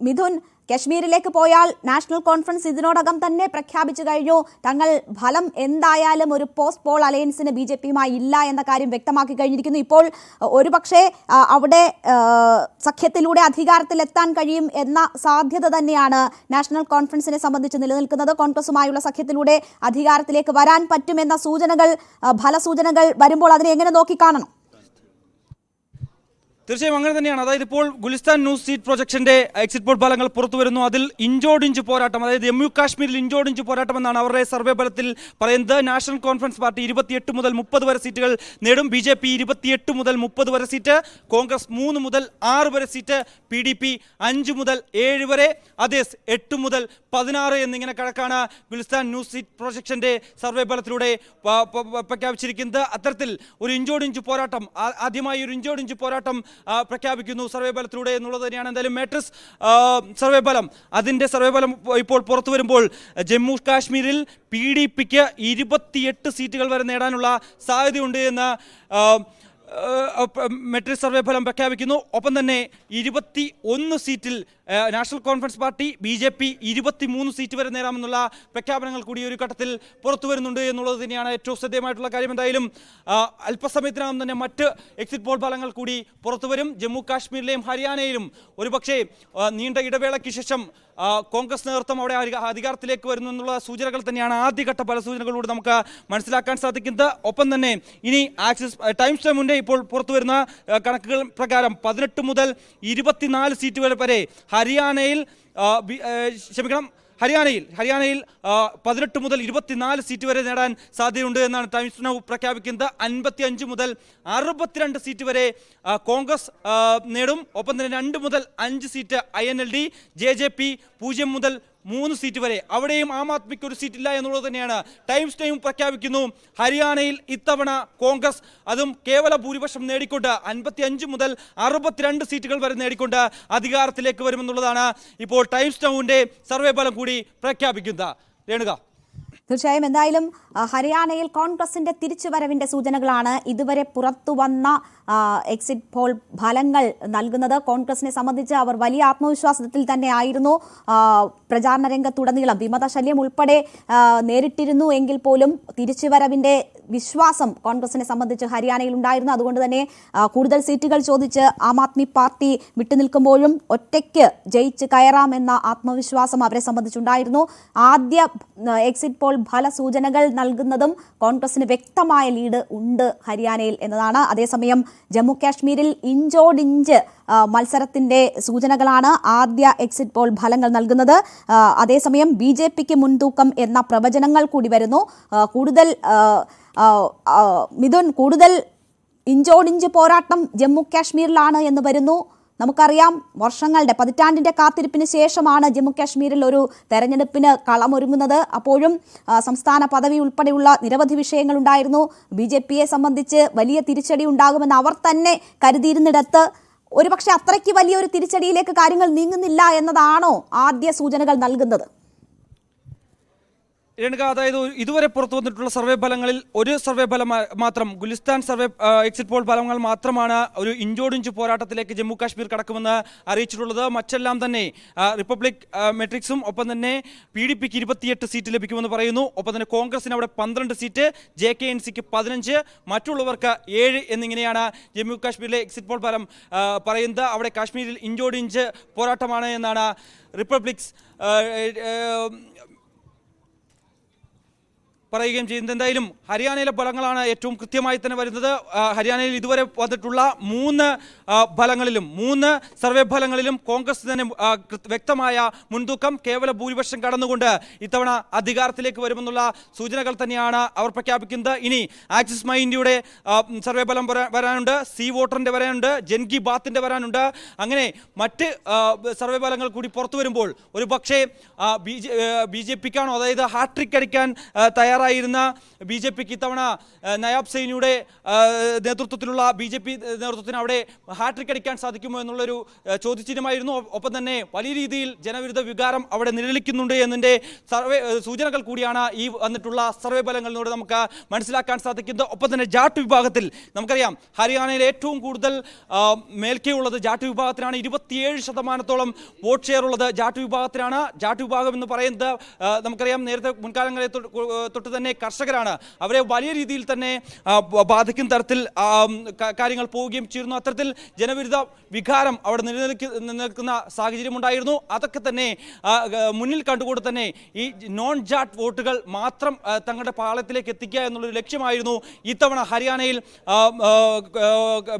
മിഥുൻ, കശ്മീരിലേക്ക് പോയാൽ നാഷണൽ കോൺഫറൻസ് ഇതിനോടകം തന്നെ പ്രഖ്യാപിച്ചു കഴിഞ്ഞു. തങ്ങൾ ഫലം എന്തായാലും ഒരു പോസ്റ്റ് പോൾ അലയൻസിന് BJPയുമായി ഇല്ല എന്ന കാര്യം വ്യക്തമാക്കി കഴിഞ്ഞിരിക്കുന്നു. ഇപ്പോൾ ഒരുപക്ഷെ അവിടെ സഖ്യത്തിലൂടെ അധികാരത്തിലെത്താൻ കഴിയും എന്ന സാധ്യത തന്നെയാണ് നാഷണൽ കോൺഫറൻസിനെ സംബന്ധിച്ച് നിലനിൽക്കുന്നത്. കോൺഗ്രസുമായുള്ള സഖ്യത്തിലൂടെ അധികാരത്തിലേക്ക് വരാൻ പറ്റുമെന്ന സൂചനകൾ, ഫലസൂചനകൾ വരുമ്പോൾ അതിനെ എങ്ങനെ നോക്കിക്കാണണം? തീർച്ചയായും അങ്ങനെ തന്നെയാണ്. അതായത് ഇപ്പോൾ ഗുലിസ്ഥാൻ ന്യൂസ് സീറ്റ് പ്രൊജക്ഷന്റെ എക്സിറ്റ് പോൾ ഫലങ്ങൾ പുറത്തു വരുന്നു. അതിൽ ഇഞ്ചോടിഞ്ച് പോരാട്ടം, അതായത് ജമ്മു കാശ്മീരിൽ ഇഞ്ചോടിഞ്ച് പോരാട്ടം എന്നാണ് അവരുടെ സർവേ ഫലത്തിൽ പറയുന്നത്. നാഷണൽ കോൺഫറൻസ് പാർട്ടി 28 മുതൽ 30 വരെ സീറ്റുകൾ നേടും. BJP 28 മുതൽ 30 വരെ സീറ്റ്, കോൺഗ്രസ് 3 മുതൽ 6 വരെ സീറ്റ്, PDP 5 മുതൽ 7 വരെ, അതേസ് 8 മുതൽ 16 എന്നിങ്ങനെ കണക്കാണ് ഗുലിസ്ഥാൻ ന്യൂസ് സീറ്റ് പ്രൊജക്ഷന്റെ സർവേ ഫലത്തിലൂടെ പ്രഖ്യാപിച്ചിരിക്കുന്നത്. അത്തരത്തിൽ ഒരു ഇഞ്ചോടിഞ്ച് പോരാട്ടം, ആദ്യമായി ഒരു ഇഞ്ചോടിഞ്ച് പോരാട്ടം പ്രഖ്യാപിക്കുന്നു സർവേ ഫലത്തിലൂടെ എന്നുള്ളത് തന്നെയാണ്. എന്തായാലും മാട്രിക്സ് സർവേ ഫലം, അതിൻ്റെ സർവേ ഫലം ഇപ്പോൾ പുറത്തു വരുമ്പോൾ ജമ്മു കാശ്മീരിൽ PDPക്ക് 28 സീറ്റുകൾ വരെ നേടാനുള്ള സാധ്യതയുണ്ട് എന്ന് മെട്രിക് സർവേ ഫലം പ്രഖ്യാപിക്കുന്നു. ഒപ്പം തന്നെ 21 സീറ്റിൽ national conference party BJP 23 seat വരെ നേടാമെന്നുള്ള പ്രഖ്യാപനങ്ങൾ കൂടി ഒരു ഘട്ടത്തിൽ പുറത്തു വരുന്നുണ്ട് എന്നുള്ളത് തന്നെയാണ് ഏറ്റവും ശ്രദ്ധേയമായിട്ടുള്ള കാര്യം. എന്തായാലും അല്പസമയത്തിനകം തന്നെ മറ്റ് എക്സിറ്റ് പോൾ ഫലങ്ങൾ കൂടി പുറത്തു വരും. ജമ്മു കാശ്മീരിലെയും ഹരിയാനയിലും ഒരുപക്ഷെ നീണ്ട ഇടവേളയ്ക്ക് ശേഷം കോൺഗ്രസ് നേതൃത്വം അവിടെ അധികാരത്തിലേക്ക് വരുന്നു എന്നുള്ള സൂചനകൾ തന്നെയാണ് ആദ്യഘട്ട പല സൂചനകളിലൂടെ നമുക്ക് മനസ്സിലാക്കാൻ സാധിക്കുന്നത്. ഒപ്പം തന്നെ ഇനി ആക്സിസ് ടൈംസ് ടൈമിൻ്റെ ഇപ്പോൾ പുറത്തു വരുന്ന കണക്കുകൾ പ്രകാരം 18 മുതൽ 24 സീറ്റുകൾ വരെ ഹരിയാനയിൽ 18 മുതൽ 24 സീറ്റ് വരെ നേടാൻ സാധ്യതയുണ്ട് എന്നാണ് ടൈംസ് നൗ പ്രഖ്യാപിക്കുന്നത്. 55 മുതൽ 62 സീറ്റ് വരെ കോൺഗ്രസ് നേടും. ഒപ്പം തന്നെ 2 മുതൽ 5 സീറ്റ് INLD, JJP 0 മുതൽ 3 സീറ്റ് വരെ, അവിടെയും ആം ആദ്മിക്ക് ഒരു സീറ്റില്ല എന്നുള്ളത് തന്നെയാണ് ടൈംസ് ടൈം പ്രഖ്യാപിക്കുന്നു. ഹരിയാനയിൽ ഇത്തവണ കോൺഗ്രസ് അതും കേവല ഭൂരിപക്ഷം നേടിക്കൊണ്ട് 55 മുതൽ 62 സീറ്റുകൾ വരെ നേടിക്കൊണ്ട് അധികാരത്തിലേക്ക് വരുമെന്നുള്ളതാണ് ഇപ്പോൾ ടൈംസ് നൗവിൻ്റെ സർവേ ഫലം കൂടി പ്രഖ്യാപിക്കുന്നത്. രേണുക, തീർച്ചയായും എന്തായാലും ഹരിയാനയിൽ കോൺഗ്രസിന്റെ തിരിച്ചുവരവിന്റെ സൂചനകളാണ് ഇതുവരെ പുറത്തു വന്ന എക്സിറ്റ് പോൾ ഫലങ്ങൾ നൽകുന്നത്. കോൺഗ്രസിനെ സംബന്ധിച്ച് അവർ വലിയ ആത്മവിശ്വാസത്തിൽ തന്നെ ആയിരുന്നു. പ്രചാരണ രംഗത്തുടനീളം വിമതശല്യം ഉൾപ്പെടെ നേരിട്ടിരുന്നു എങ്കിൽ പോലും തിരിച്ചുവരവിന്റെ വിശ്വാസം കോൺഗ്രസിനെ സംബന്ധിച്ച് ഹരിയാനയിൽ ഉണ്ടായിരുന്നു. അതുകൊണ്ട് തന്നെ കൂടുതൽ സീറ്റുകൾ ചോദിച്ച് ആം ആദ്മി പാർട്ടി വിട്ടുനിൽക്കുമ്പോഴും ഒറ്റയ്ക്ക് ജയിച്ച് കയറാമെന്ന ആത്മവിശ്വാസം അവരെ സംബന്ധിച്ചുണ്ടായിരുന്നു. ആദ്യ എക്സിറ്റ് പോൾ ഫലസൂചനകൾ നൽകുന്നതും കോൺഗ്രസിന് വ്യക്തമായ ലീഡ് ഉണ്ട് ഹരിയാനയിൽ എന്നതാണ്. അതേസമയം ജമ്മു കാശ്മീരിൽ ഇഞ്ചോടിഞ്ച് മത്സരത്തിന്റെ സൂചനകളാണ് ആദ്യ എക്സിറ്റ് പോൾ ഫലങ്ങൾ നൽകുന്നത്. അതേസമയം BJPക്ക് മുൻതൂക്കം എന്ന പ്രവചനങ്ങൾ കൂടി വരുന്നു. മിഥുൻ, കൂടുതൽ ഇഞ്ചോടിഞ്ച് പോരാട്ടം ജമ്മു കാശ്മീരിലാണ് എന്ന് വരുന്നു. നമുക്കറിയാം, വർഷങ്ങളുടെ പതിറ്റാണ്ടിന്റെ കാത്തിരിപ്പിന് ശേഷമാണ് ജമ്മു കാശ്മീരിൽ ഒരു തെരഞ്ഞെടുപ്പിന് കളമൊരുങ്ങുന്നത്. അപ്പോഴും സംസ്ഥാന പദവി ഉൾപ്പെടെയുള്ള നിരവധി വിഷയങ്ങളുണ്ടായിരുന്നു. BJPയെ സംബന്ധിച്ച് വലിയ തിരിച്ചടി ഉണ്ടാകുമെന്ന് അവർ തന്നെ കരുതിയിരുന്നിടത്ത് ഒരുപക്ഷെ അത്രയ്ക്ക് വലിയൊരു തിരിച്ചടിയിലേക്ക് കാര്യങ്ങൾ നീങ്ങുന്നില്ല എന്നതാണോ ആദ്യ സൂചനകൾ നൽകുന്നത്? രേണുക, അതായത് ഇതുവരെ പുറത്തു വന്നിട്ടുള്ള സർവേ ഫലങ്ങളിൽ ഒരു സർവേ ഫലം മാത്രം, ഗുലിസ്ഥാൻ സർവേ എക്സിറ്റ് പോൾ ഫലങ്ങൾ മാത്രമാണ് ഒരു ഇഞ്ചോടിഞ്ച് പോരാട്ടത്തിലേക്ക് ജമ്മു കാശ്മീർ കടക്കുമെന്ന് അറിയിച്ചിട്ടുള്ളത്. മറ്റെല്ലാം തന്നെ റിപ്പബ്ലിക് മെട്രിക്സും ഒപ്പം തന്നെ PDPക്ക് 28 സീറ്റ് ലഭിക്കുമെന്ന് പറയുന്നു. ഒപ്പം തന്നെ കോൺഗ്രസിന് അവിടെ 12 സീറ്റ്, JKNCക്ക് 15, മറ്റുള്ളവർക്ക് 7 എന്നിങ്ങനെയാണ് ജമ്മു കാശ്മീരിലെ എക്സിറ്റ് പോൾ ഫലം പറയുന്നത്. അവിടെ കാശ്മീരിൽ ഇഞ്ചോടിഞ്ച് പോരാട്ടമാണ് എന്നാണ് പറയുകയും ചെയ്യുന്നത്. എന്തായാലും ഹരിയാനയിലെ ഫലങ്ങളാണ് ഏറ്റവും കൃത്യമായി തന്നെ വരുന്നത്. ഹരിയാനയിൽ ഇതുവരെ വന്നിട്ടുള്ള 3 ഫലങ്ങളിലും 3 സർവേ ഫലങ്ങളിലും കോൺഗ്രസ് തന്നെ വ്യക്തമായ മുൻതൂക്കം, കേവല ഭൂരിപക്ഷം കടന്നുകൊണ്ട് ഇത്തവണ അധികാരത്തിലേക്ക് വരുമെന്നുള്ള സൂചനകൾ തന്നെയാണ് അവർ പ്രഖ്യാപിക്കുന്നത്. ഇനി ആക്സിസ് മൈൻഡിയുടെ സർവേ ഫലം വരാനുണ്ട്, സി വോട്ടറിന്റെ വരാനുണ്ട്, ജൻ കി ബാത്തിന്റെ വരാനുണ്ട്. അങ്ങനെ മറ്റ് സർവേ ഫലങ്ങൾ കൂടി പുറത്തു വരുമ്പോൾ ഒരു പക്ഷേ ബി ജെ പിക്കാണോ, അതായത് ഹാട്രിക് അടിക്കാൻ തയ്യാറായിരുന്ന ബി ജെ പിക്ക് ഇത്തവണ നയാബ് സൈനിയുടെ നേതൃത്വത്തിലുള്ള ബി ജെ പി നേതൃത്വത്തിന് അവിടെ ഹാട്രിക് അടിക്കാൻ സാധിക്കുമോ എന്നുള്ളൊരു ചോദ്യചിഹ്നമായിരുന്നു. ഒപ്പം തന്നെ വലിയ രീതിയിൽ ജനവിരുദ്ധ വികാരം അവിടെ നിലനിൽക്കുന്നുണ്ട് എന്നതിൻ്റെ സൂചനകൾ കൂടിയാണ് ഈ വന്നിട്ടുള്ള സർവേ ഫലങ്ങളിലൂടെ നമുക്ക് മനസ്സിലാക്കാൻ സാധിക്കുന്നത്. ഒപ്പം തന്നെ ജാട്ട് വിഭാഗത്തിൽ നമുക്കറിയാം ഹരിയാനയിൽ ഏറ്റവും കൂടുതൽ മേൽക്കൈയുള്ളത് ജാട്ട് വിഭാഗത്തിനാണ്. 27% വോട്ട് ഷെയർ ഉള്ളത് ജാട്ട് വിഭാഗത്തിനാണ്. ജാട്ട് വിഭാഗം എന്ന് പറയുന്നത് നമുക്കറിയാം നേരത്തെ മുൻകാലങ്ങളിൽ തൊട്ട് തന്നെ കർഷകരാണ്. അവരെ വലിയ രീതിയിൽ തന്നെ ബാധിക്കുന്ന തരത്തിൽ കാര്യങ്ങൾ പോവുകയും ചെയ്യുന്നു. അത്തരത്തിൽ ജനവിരുദ്ധ വികാരം അവിടെ നിലനിൽക്കുന്ന സാഹചര്യം ഉണ്ടായിരുന്നു. അതൊക്കെ തന്നെ മുന്നിൽ കണ്ടുകൊണ്ട് തന്നെ ഈ നോൺ ജാട്ട് വോട്ടുകൾ മാത്രം തങ്ങളുടെ പാളയത്തിലേക്ക് എത്തിക്കുക എന്നുള്ളൊരു ലക്ഷ്യമായിരുന്നു ഇത്തവണ ഹരിയാനയിൽ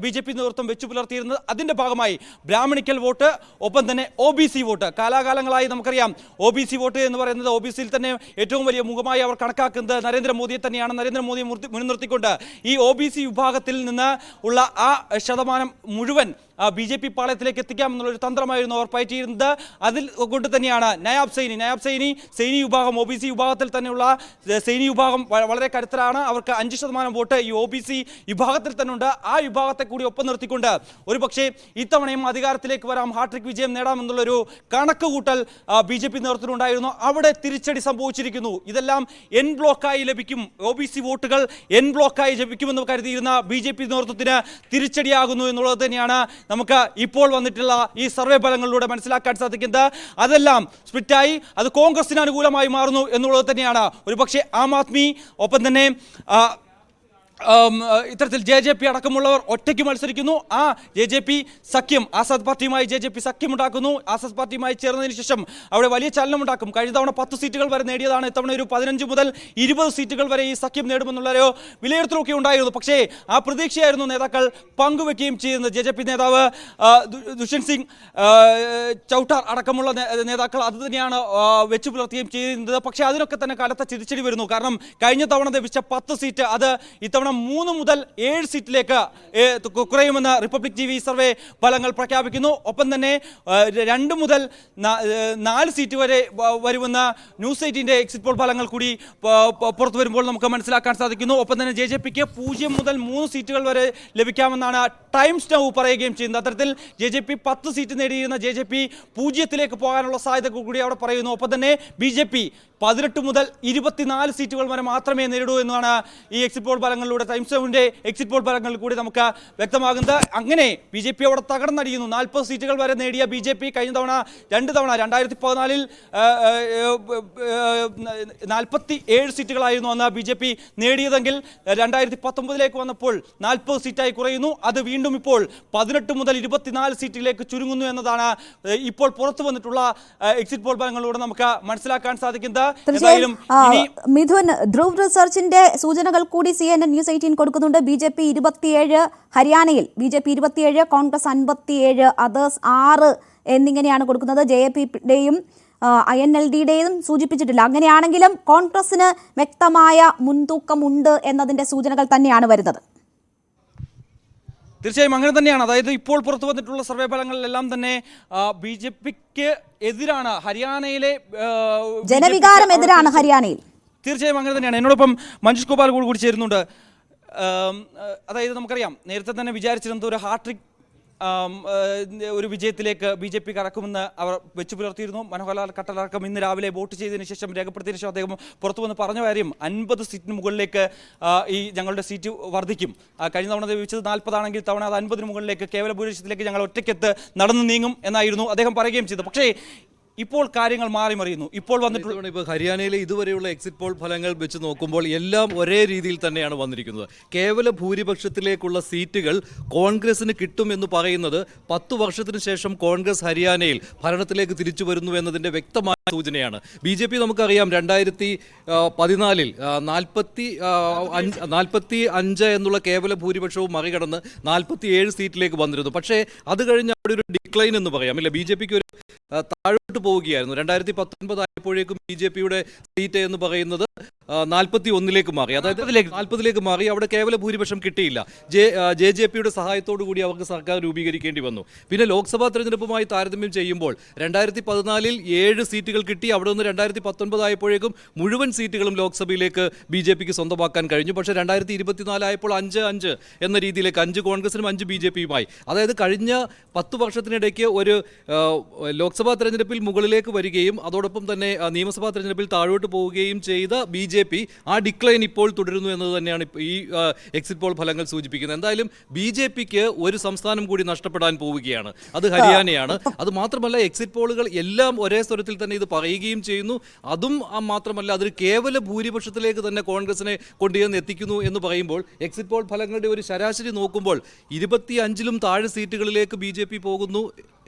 ബി ജെ പി നേതൃത്വം വെച്ചു പുലർത്തിയിരുന്നത്. അതിൻ്റെ ഭാഗമായി ബ്രാഹ്മണിക്കൽ വോട്ട്, ഒപ്പം തന്നെ OBC വോട്ട്, കാലാകാലങ്ങളായി നമുക്കറിയാം OBC വോട്ട് എന്ന് പറയുന്നത് OBCയിൽ തന്നെ ഏറ്റവും വലിയ മുഖമായി അവർ കണക്കാക്കുന്നത് നരേന്ദ്രമോദിയെ തന്നെയാണ്. നരേന്ദ്രമോദിയെ മുൻനിർത്തിക്കൊണ്ട് ഈ OBC വിഭാഗത്തിൽ നിന്ന് ഉള്ള ആ ശതമാനം മുഴുവൻ ബി ജെ പി പാളയത്തിലേക്ക് എത്തിക്കാമെന്നുള്ളൊരു തന്ത്രമായിരുന്നു അവർ പയറ്റിയിരുന്നത്. അതിൽ കൊണ്ട് തന്നെയാണ് നയാബ് സൈനി വിഭാഗം, OBC വിഭാഗത്തിൽ തന്നെയുള്ള സൈനി വിഭാഗം വളരെ കരുത്തരാണ്. അവർക്ക് 5% വോട്ട് ഈ OBC വിഭാഗത്തിൽ തന്നെ ഉണ്ട്. ആ വിഭാഗത്തെ കൂടി ഒപ്പം നിർത്തിക്കൊണ്ട് ഒരു പക്ഷേ ഇത്തവണയും അധികാരത്തിലേക്ക് വരാം, ഹാട്രിക് വിജയം നേടാമെന്നുള്ളൊരു കണക്കുകൂട്ടൽ ബി ജെ പി നേതൃത്വത്തിലുണ്ടായിരുന്നു. അവിടെ തിരിച്ചടി സംഭവിച്ചിരിക്കുന്നു. ഇതെല്ലാം എൻ ബ്ലോക്കായി ലഭിക്കും, OBC വോട്ടുകൾ എൻ ബ്ലോക്കായി ലഭിക്കുമെന്ന് കരുതിയിരുന്ന ബി ജെ പി നേതൃത്വത്തിന് തിരിച്ചടിയാകുന്നു എന്നുള്ളത് തന്നെയാണ് നമുക്ക് ഇപ്പോൾ വന്നിട്ടുള്ള ഈ സർവേ ഫലങ്ങളിലൂടെ മനസ്സിലാക്കാൻ സാധിക്കുന്നത്. അതെല്ലാം സ്പ്ലിറ്റായി അത് കോൺഗ്രസിന് അനുകൂലമായി മാറുന്നു എന്നുള്ളത് തന്നെയാണ്. ഒരുപക്ഷെ ആം ആദ്മി, ഒപ്പം തന്നെ ഇത്തരത്തിൽ JJP അടക്കമുള്ളവർ ഒറ്റയ്ക്ക് മത്സരിക്കുന്നു. ആ JJP സഖ്യം, ആസാദ് പാർട്ടിയുമായി JJP സഖ്യമുണ്ടാക്കുന്നു. ആസാദ് പാർട്ടിയുമായി ചേർന്നതിന് ശേഷം അവിടെ വലിയ ചലനമുണ്ടാക്കും. കഴിഞ്ഞ തവണ 10 സീറ്റുകൾ വരെ നേടിയതാണ്. ഇത്തവണ ഒരു 15 മുതൽ 20 സീറ്റുകൾ വരെ ഈ സഖ്യം നേടുമെന്നുള്ളൊരു വിലയിരുത്തലൊക്കെ ഉണ്ടായിരുന്നു. പക്ഷേ ആ പ്രതീക്ഷയായിരുന്നു നേതാക്കൾ പങ്കുവെക്കുകയും ചെയ്യുന്നത്. JJP നേതാവ് ദുഷ്യന്ത് സിംഗ് ചൗട്ടാർ അടക്കമുള്ള നേതാക്കൾ അത് തന്നെയാണ് വെച്ചു പുലർത്തുകയും ചെയ്യുന്നത്. പക്ഷേ അതിനൊക്കെ തന്നെ കനത്ത തിരിച്ചടി വരുന്നു. കാരണം കഴിഞ്ഞ തവണ ലഭിച്ച 10 സീറ്റ് അത് ഇത്തവണ 3 മുതൽ 7 സീറ്റിലേക്ക് കുറയുമെന്ന് റിപ്പബ്ലിക് TV സർവേ ഫലങ്ങൾ പ്രഖ്യാപിക്കുന്നു. ഒപ്പം തന്നെ 2 മുതൽ 4 സീറ്റ് വരെ വരുമെന്ന ന്യൂസ് 18ന്റെ എക്സിറ്റ് പോൾ ഫലങ്ങൾ കൂടി പുറത്തു വരുമ്പോൾ നമുക്ക് മനസ്സിലാക്കാൻ സാധിക്കുന്നു. ഒപ്പം തന്നെ JJPക്ക് 0 മുതൽ 3 സീറ്റുകൾ വരെ ലഭിക്കാമെന്നാണ് ടൈംസ് നൗ പറയുകയും ചെയ്യുന്നത്. അത്തരത്തിൽ JJP 10 സീറ്റ് നേടിയിരുന്ന JJP 0-ലേക്ക് പോകാനുള്ള സാധ്യത കൂടി അവിടെ പറയുന്നു. ഒപ്പം തന്നെ BJP 18 മുതൽ 24 സീറ്റുകൾ വരെ മാത്രമേ നേരിടൂ എന്നാണ് ഈ എക്സിറ്റ് പോൾ ഫലങ്ങളിലൂടെ ടൈംസ് നൗവിന്റെ എക്സിറ്റ് പോൾ ഫലങ്ങളിൽ കൂടി നമുക്ക് വ്യക്തമാകുന്നത്. അങ്ങനെ BJP അവിടെ തകർന്നടിയുന്നു. 40 സീറ്റുകൾ വരെ നേടിയ BJP കഴിഞ്ഞ തവണ 2 തവണ 2014 47 സീറ്റുകളായിരുന്നു അന്ന് BJP നേടിയതെങ്കിൽ 2019 വന്നപ്പോൾ 40 സീറ്റായി കുറയുന്നു. അത് വീണ്ടും ഇപ്പോൾ 18 മുതൽ 24 സീറ്റിലേക്ക് ചുരുങ്ങുന്നു എന്നതാണ് ഇപ്പോൾ പുറത്തു വന്നിട്ടുള്ള എക്സിറ്റ് പോൾ ഫലങ്ങളിലൂടെ നമുക്ക് മനസ്സിലാക്കാൻ സാധിക്കുന്നത്. മിഥുൻ, ധ്രുവ് റിസർച്ചിന്റെ സൂചനകൾ കൂടി CNN ന്യൂസ് 18 കൊടുക്കുന്നുണ്ട്. BJP 27, ഹരിയാനയിൽ BJP 27, കോൺഗ്രസ് 57, അതേഴ്സ് 6 എന്നിങ്ങനെയാണ് കൊടുക്കുന്നത്. JAPയുടെയും INLDയുടെയും സൂചിപ്പിച്ചിട്ടില്ല. അങ്ങനെയാണെങ്കിലും കോൺഗ്രസിന് വ്യക്തമായ മുൻതൂക്കമുണ്ട് എന്നതിന്റെ സൂചനകൾ തന്നെയാണ് വരുന്നത്. തീർച്ചയായും അങ്ങനെ തന്നെയാണ്. അതായത് ഇപ്പോൾ പുറത്തു വന്നിട്ടുള്ള സർവേ ഫലങ്ങളിലെല്ലാം തന്നെ BJPക്ക് എതിരാണ്. ഹരിയാനയിലെ ജനവികാരം എതിരാണ് ഹരിയാനയിൽ. തീർച്ചയായും അങ്ങനെ തന്നെയാണ്. എന്നോടൊപ്പം മഞ്ജുഷ് ഗോപാൽ കൂടി ചേരുന്നുണ്ട്. അതായത് നമുക്കറിയാം നേരത്തെ തന്നെ വിചാരിച്ചിരുന്നത് ഒരു ഹാട്രിക് ഒരു വിജയത്തിലേക്ക് BJP കടക്കുമെന്ന് അവർ വെച്ചു പുലർത്തിയിരുന്നു. മനോഹർലാൽ ഖട്ടർ ഇന്ന് രാവിലെ വോട്ട് ചെയ്തതിനു ശേഷം രേഖപ്പെടുത്തിയതിനു ശേഷം അദ്ദേഹം പുറത്തു വന്ന് പറഞ്ഞ കാര്യം 50 സീറ്റിന് മുകളിലേക്ക് ഈ ഞങ്ങളുടെ സീറ്റ് വർദ്ധിക്കും. കഴിഞ്ഞ തവണ ലഭിച്ചത് 40 ആണെങ്കിൽ തവണ അത് 50 മുകളിലേക്ക് കേവല ഭൂരിപക്ഷത്തിലേക്ക് ഞങ്ങൾ ഒറ്റയ്ക്കെത്ത് നടന്നു നീങ്ങും എന്നായിരുന്നു അദ്ദേഹം പറയുകയും ചെയ്തത്. പക്ഷേ ഇപ്പോൾ കാര്യങ്ങൾ മാറിമറിയുന്നു. ഇപ്പോൾ വന്നിട്ടുള്ള ഇപ്പോൾ ഹരിയാനയിലെ ഇതുവരെയുള്ള എക്സിറ്റ് പോൾ ഫലങ്ങൾ വെച്ച് നോക്കുമ്പോൾ എല്ലാം ഒരേ രീതിയിൽ തന്നെയാണ് വന്നിരിക്കുന്നത്. കേവല ഭൂരിപക്ഷത്തിലേക്കുള്ള സീറ്റുകൾ കോൺഗ്രസിന് കിട്ടുമെന്ന് പറയുന്നത് 10 വർഷത്തിന് ശേഷം കോൺഗ്രസ് ഹരിയാനയിൽ ഭരണത്തിലേക്ക് തിരിച്ചു വരുന്നു എന്നതിൻ്റെ വ്യക്തമായ സൂചനയാണ്. BJP നമുക്കറിയാം 2014 45 എന്നുള്ള കേവല ഭൂരിപക്ഷവും മറികടന്ന് 47 സീറ്റിലേക്ക് വന്നിരുന്നു. പക്ഷേ അത് കഴിഞ്ഞ് അവിടെ ഒരു ഡിക്ലൈൻ എന്ന് പറയാം, ഇല്ല, BJPക്ക് ഒരു താഴോട്ട് പോവുകയായിരുന്നു. 2019 ആയപ്പോഴേക്കും BJPയുടെ സീറ്റ് എന്ന് പറയുന്നത് 41 മാറി, അതായത് 40 മാറി. അവിടെ കേവല ഭൂരിപക്ഷം കിട്ടിയില്ല. JJPയുടെ സഹായത്തോടു കൂടി അവർക്ക് സർക്കാർ രൂപീകരിക്കേണ്ടി വന്നു. പിന്നെ ലോക്സഭാ തെരഞ്ഞെടുപ്പുമായി താരതമ്യം ചെയ്യുമ്പോൾ 2014 7 സീറ്റുകൾ കിട്ടി. അവിടെ നിന്ന് 2019 ആയപ്പോഴേക്കും മുഴുവൻ സീറ്റുകളും ലോക്സഭയിലേക്ക് BJPക്ക് സ്വന്തമാക്കാൻ കഴിഞ്ഞു. പക്ഷേ 2024 ആയപ്പോൾ 5-5 എന്ന രീതിയിലേക്ക് 5 കോൺഗ്രസിനും 5 BJPയുമായി. അതായത് കഴിഞ്ഞ 10 വർഷത്തിനിടയ്ക്ക് ഒരു ലോക്സഭാ തെരഞ്ഞെടുപ്പിൽ മുകളിലേക്ക് വരികയും അതോടൊപ്പം തന്നെ നിയമസഭാ തെരഞ്ഞെടുപ്പിൽ താഴോട്ട് പോവുകയും ചെയ്ത BJP ആ ഡിക്ലൈൻ ഇപ്പോൾ തുടരുന്നു എന്നത് തന്നെയാണ് ഈ എക്സിറ്റ് പോൾ ഫലങ്ങൾ സൂചിപ്പിക്കുന്നത്. എന്തായാലും BJPക്ക് ഒരു സംസ്ഥാനം കൂടി നഷ്ടപ്പെടാൻ പോവുകയാണ്, അത് ഹരിയാനയാണ്. അത് മാത്രമല്ല, എക്സിറ്റ് പോളുകൾ എല്ലാം ഒരേ സ്വരത്തിൽ തന്നെ ഇത് പറയുകയും ചെയ്യുന്നു. അതും മാത്രമല്ല, അതൊരു കേവല ഭൂരിപക്ഷത്തിലേക്ക് തന്നെ കോൺഗ്രസിനെ കൊണ്ടുചെന്ന് എത്തിക്കുന്നു എന്ന് പറയുമ്പോൾ എക്സിറ്റ് പോൾ ഫലങ്ങളുടെ ഒരു ശരാശരി നോക്കുമ്പോൾ 25ലും താഴെ സീറ്റുകളിലേക്ക് BJP പോകുന്നു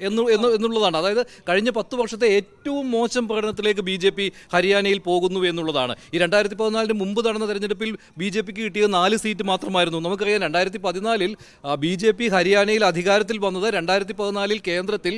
എന്നുള്ളതാണ്. അതായത് കഴിഞ്ഞ 10 വർഷത്തെ ഏറ്റവും മോശം പ്രകടനത്തിലേക്ക് BJP ഹരിയാനയിൽ പോകുന്നു എന്നുള്ളതാണ്. ഈ 2014 മുമ്പ് നടന്ന തെരഞ്ഞെടുപ്പിൽ BJPക്ക് കിട്ടിയത് 4 സീറ്റ് മാത്രമായിരുന്നു. നമുക്കറിയാം 2014 BJP ഹരിയാനയിൽ അധികാരത്തിൽ വന്നത് 2014 കേന്ദ്രത്തിൽ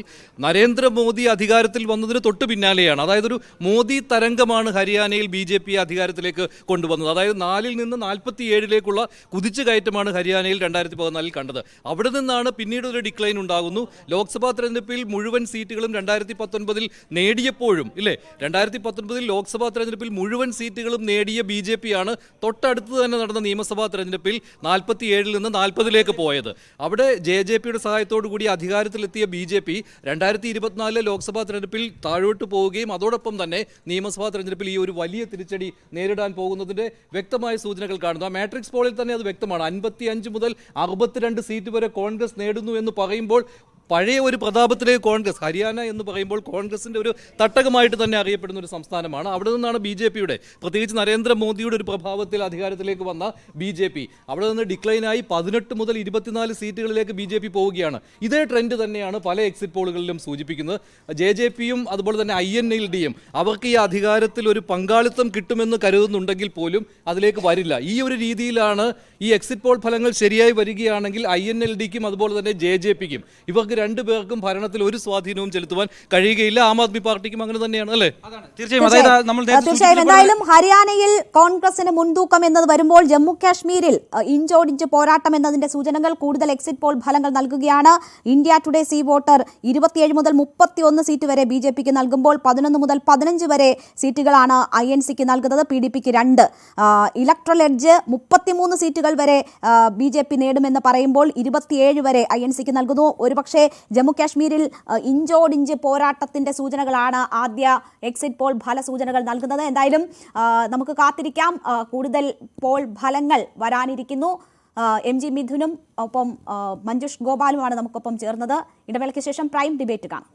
നരേന്ദ്രമോദി അധികാരത്തിൽ വന്നതിന് തൊട്ട് പിന്നാലെയാണ്. അതായത് ഒരു മോദി തരംഗമാണ് ഹരിയാനയിൽ BJP അധികാരത്തിലേക്ക് കൊണ്ടുവന്നത്. അതായത് 4-ൽ നിന്ന് 47-ലേക്കുള്ള കുതിച്ചുകയറ്റമാണ് ഹരിയാനയിൽ 2014 കണ്ടത്. അവിടെ നിന്നാണ് പിന്നീട് ഒരു ഡിക്ലൈൻ ഉണ്ടാകുന്നു. ലോക്സഭാ തെരഞ്ഞെടുപ്പിൽ മുഴുവൻ സീറ്റുകളും 2019 നേടിയപ്പോഴും, ഇല്ലേ, 2019 ലോക്സഭാ തെരഞ്ഞെടുപ്പിൽ മുഴുവൻ സീറ്റുകളും നേടിയ BJPയാണ് തൊട്ടടുത്ത് തന്നെ നടന്ന നിയമസഭാ തെരഞ്ഞെടുപ്പിൽ 47-ൽ നിന്ന് 40-ലേക്ക് പോയത്. അവിടെ JJPയുടെ സഹായത്തോടു കൂടി അധികാരത്തിലെത്തിയ BJP 2024 ലോക്സഭാ തെരഞ്ഞെടുപ്പിൽ താഴോട്ട് പോവുകയും അതോടൊപ്പം തന്നെ നിയമസഭാ തെരഞ്ഞെടുപ്പിൽ ഈ ഒരു വലിയ തിരിച്ചടി നേരിടാൻ പോകുന്നതിൻ്റെ വ്യക്തമായ സൂചനകൾ കാണുന്നു. ആ മാട്രിക്സ് പോളിൽ തന്നെ അത് വ്യക്തമാണ്. 55 മുതൽ 62 സീറ്റ് വരെ കോൺഗ്രസ് നേടുന്നു എന്ന് പറയുമ്പോൾ പഴയ ഒരു പ്രതാപത്തിലേക്ക് കോൺഗ്രസ്, ഹരിയാന എന്ന് പറയുമ്പോൾ കോൺഗ്രസിൻ്റെ ഒരു തട്ടകമായിട്ട് തന്നെ അറിയപ്പെടുന്ന ഒരു സംസ്ഥാനമാണ്. അവിടെ നിന്നാണ് BJPയുടെ, പ്രത്യേകിച്ച് നരേന്ദ്രമോദിയുടെ ഒരു പ്രഭാവത്തിൽ അധികാരത്തിലേക്ക് വന്ന BJP അവിടെ നിന്ന് ഡിക്ലൈനായി 18 മുതൽ 24 സീറ്റുകളിലേക്ക് BJP പോവുകയാണ്. ഇതേ ട്രെൻഡ് തന്നെയാണ് പല എക്സിറ്റ് പോളുകളിലും സൂചിപ്പിക്കുന്നത്. JJPയും അതുപോലെ തന്നെ INLDയും അവർക്ക് ഈ അധികാരത്തിൽ ഒരു പങ്കാളിത്തം കിട്ടുമെന്ന് കരുതുന്നുണ്ടെങ്കിൽ പോലും അതിലേക്ക് വരില്ല. ഈ ഒരു രീതിയിലാണ് ഈ എക്സിറ്റ് പോൾ ഫലങ്ങൾ ശരിയായി വരികയാണെങ്കിൽ INLDക്കും അതുപോലെ തന്നെ JJPക്കും ഇവർക്ക് രണ്ടുപേർക്കും ഭരണത്തിൽ ഒരു സ്വാധീനവും ചെലുത്തുവാൻ കഴിയുകയില്ല. ആം ആദ്മി പാർട്ടിക്കും അങ്ങനെ തന്നെയാണ്, അല്ലേ? തീർച്ചയായും. എന്തായാലും ഹരിയാനയിൽ കോൺഗ്രസിന് മുൻതൂക്കം എന്നത് വരുമ്പോൾ ജമ്മു കാശ്മീരിൽ ഇഞ്ചോടിഞ്ച് പോരാട്ടം എന്നതിന്റെ സൂചനകൾ കൂടുതൽ എക്സിറ്റ് പോൾ ഫലങ്ങൾ നൽകുകയാണ്. ഇന്ത്യ ടുഡേ സീ വോട്ടർ 27 മുതൽ 31 സീറ്റ് വരെ BJPക്ക് നൽകുമ്പോൾ 11 മുതൽ 15 വരെ സീറ്റുകളാണ് INCക്ക് നൽകുന്നത്, PDPക്ക് 2. ഇലക്ട്രൽ എഡ്ജ് 33 സീറ്റുകൾ വരെ BJP നേടുമെന്ന് പറയുമ്പോൾ 27 വരെ INCക്ക് നൽകുന്നു. ഒരുപക്ഷെ ജമ്മു കാശ്മീരിൽ ഇഞ്ചോടിഞ്ച് പോരാട്ടത്തിന്റെ സൂചനകളാണ് ആദ്യ എക്സിറ്റ് പോൾ ഫല സൂചനകൾ നൽകുന്നത്. എന്തായാലും നമുക്ക് കാത്തിരിക്കാം. കൂടുതൽ പോൾ ഫലങ്ങൾ വരാനിരിക്കുന്നു. MG മിഥുനും ഒപ്പം മഞ്ജുഷ് ഗോപാലുമാണ് നമുക്കൊപ്പം ചേർന്നത്. ഇടവേളയ്ക്ക് ശേഷം പ്രൈം ഡിബേറ്റ് കാണാം.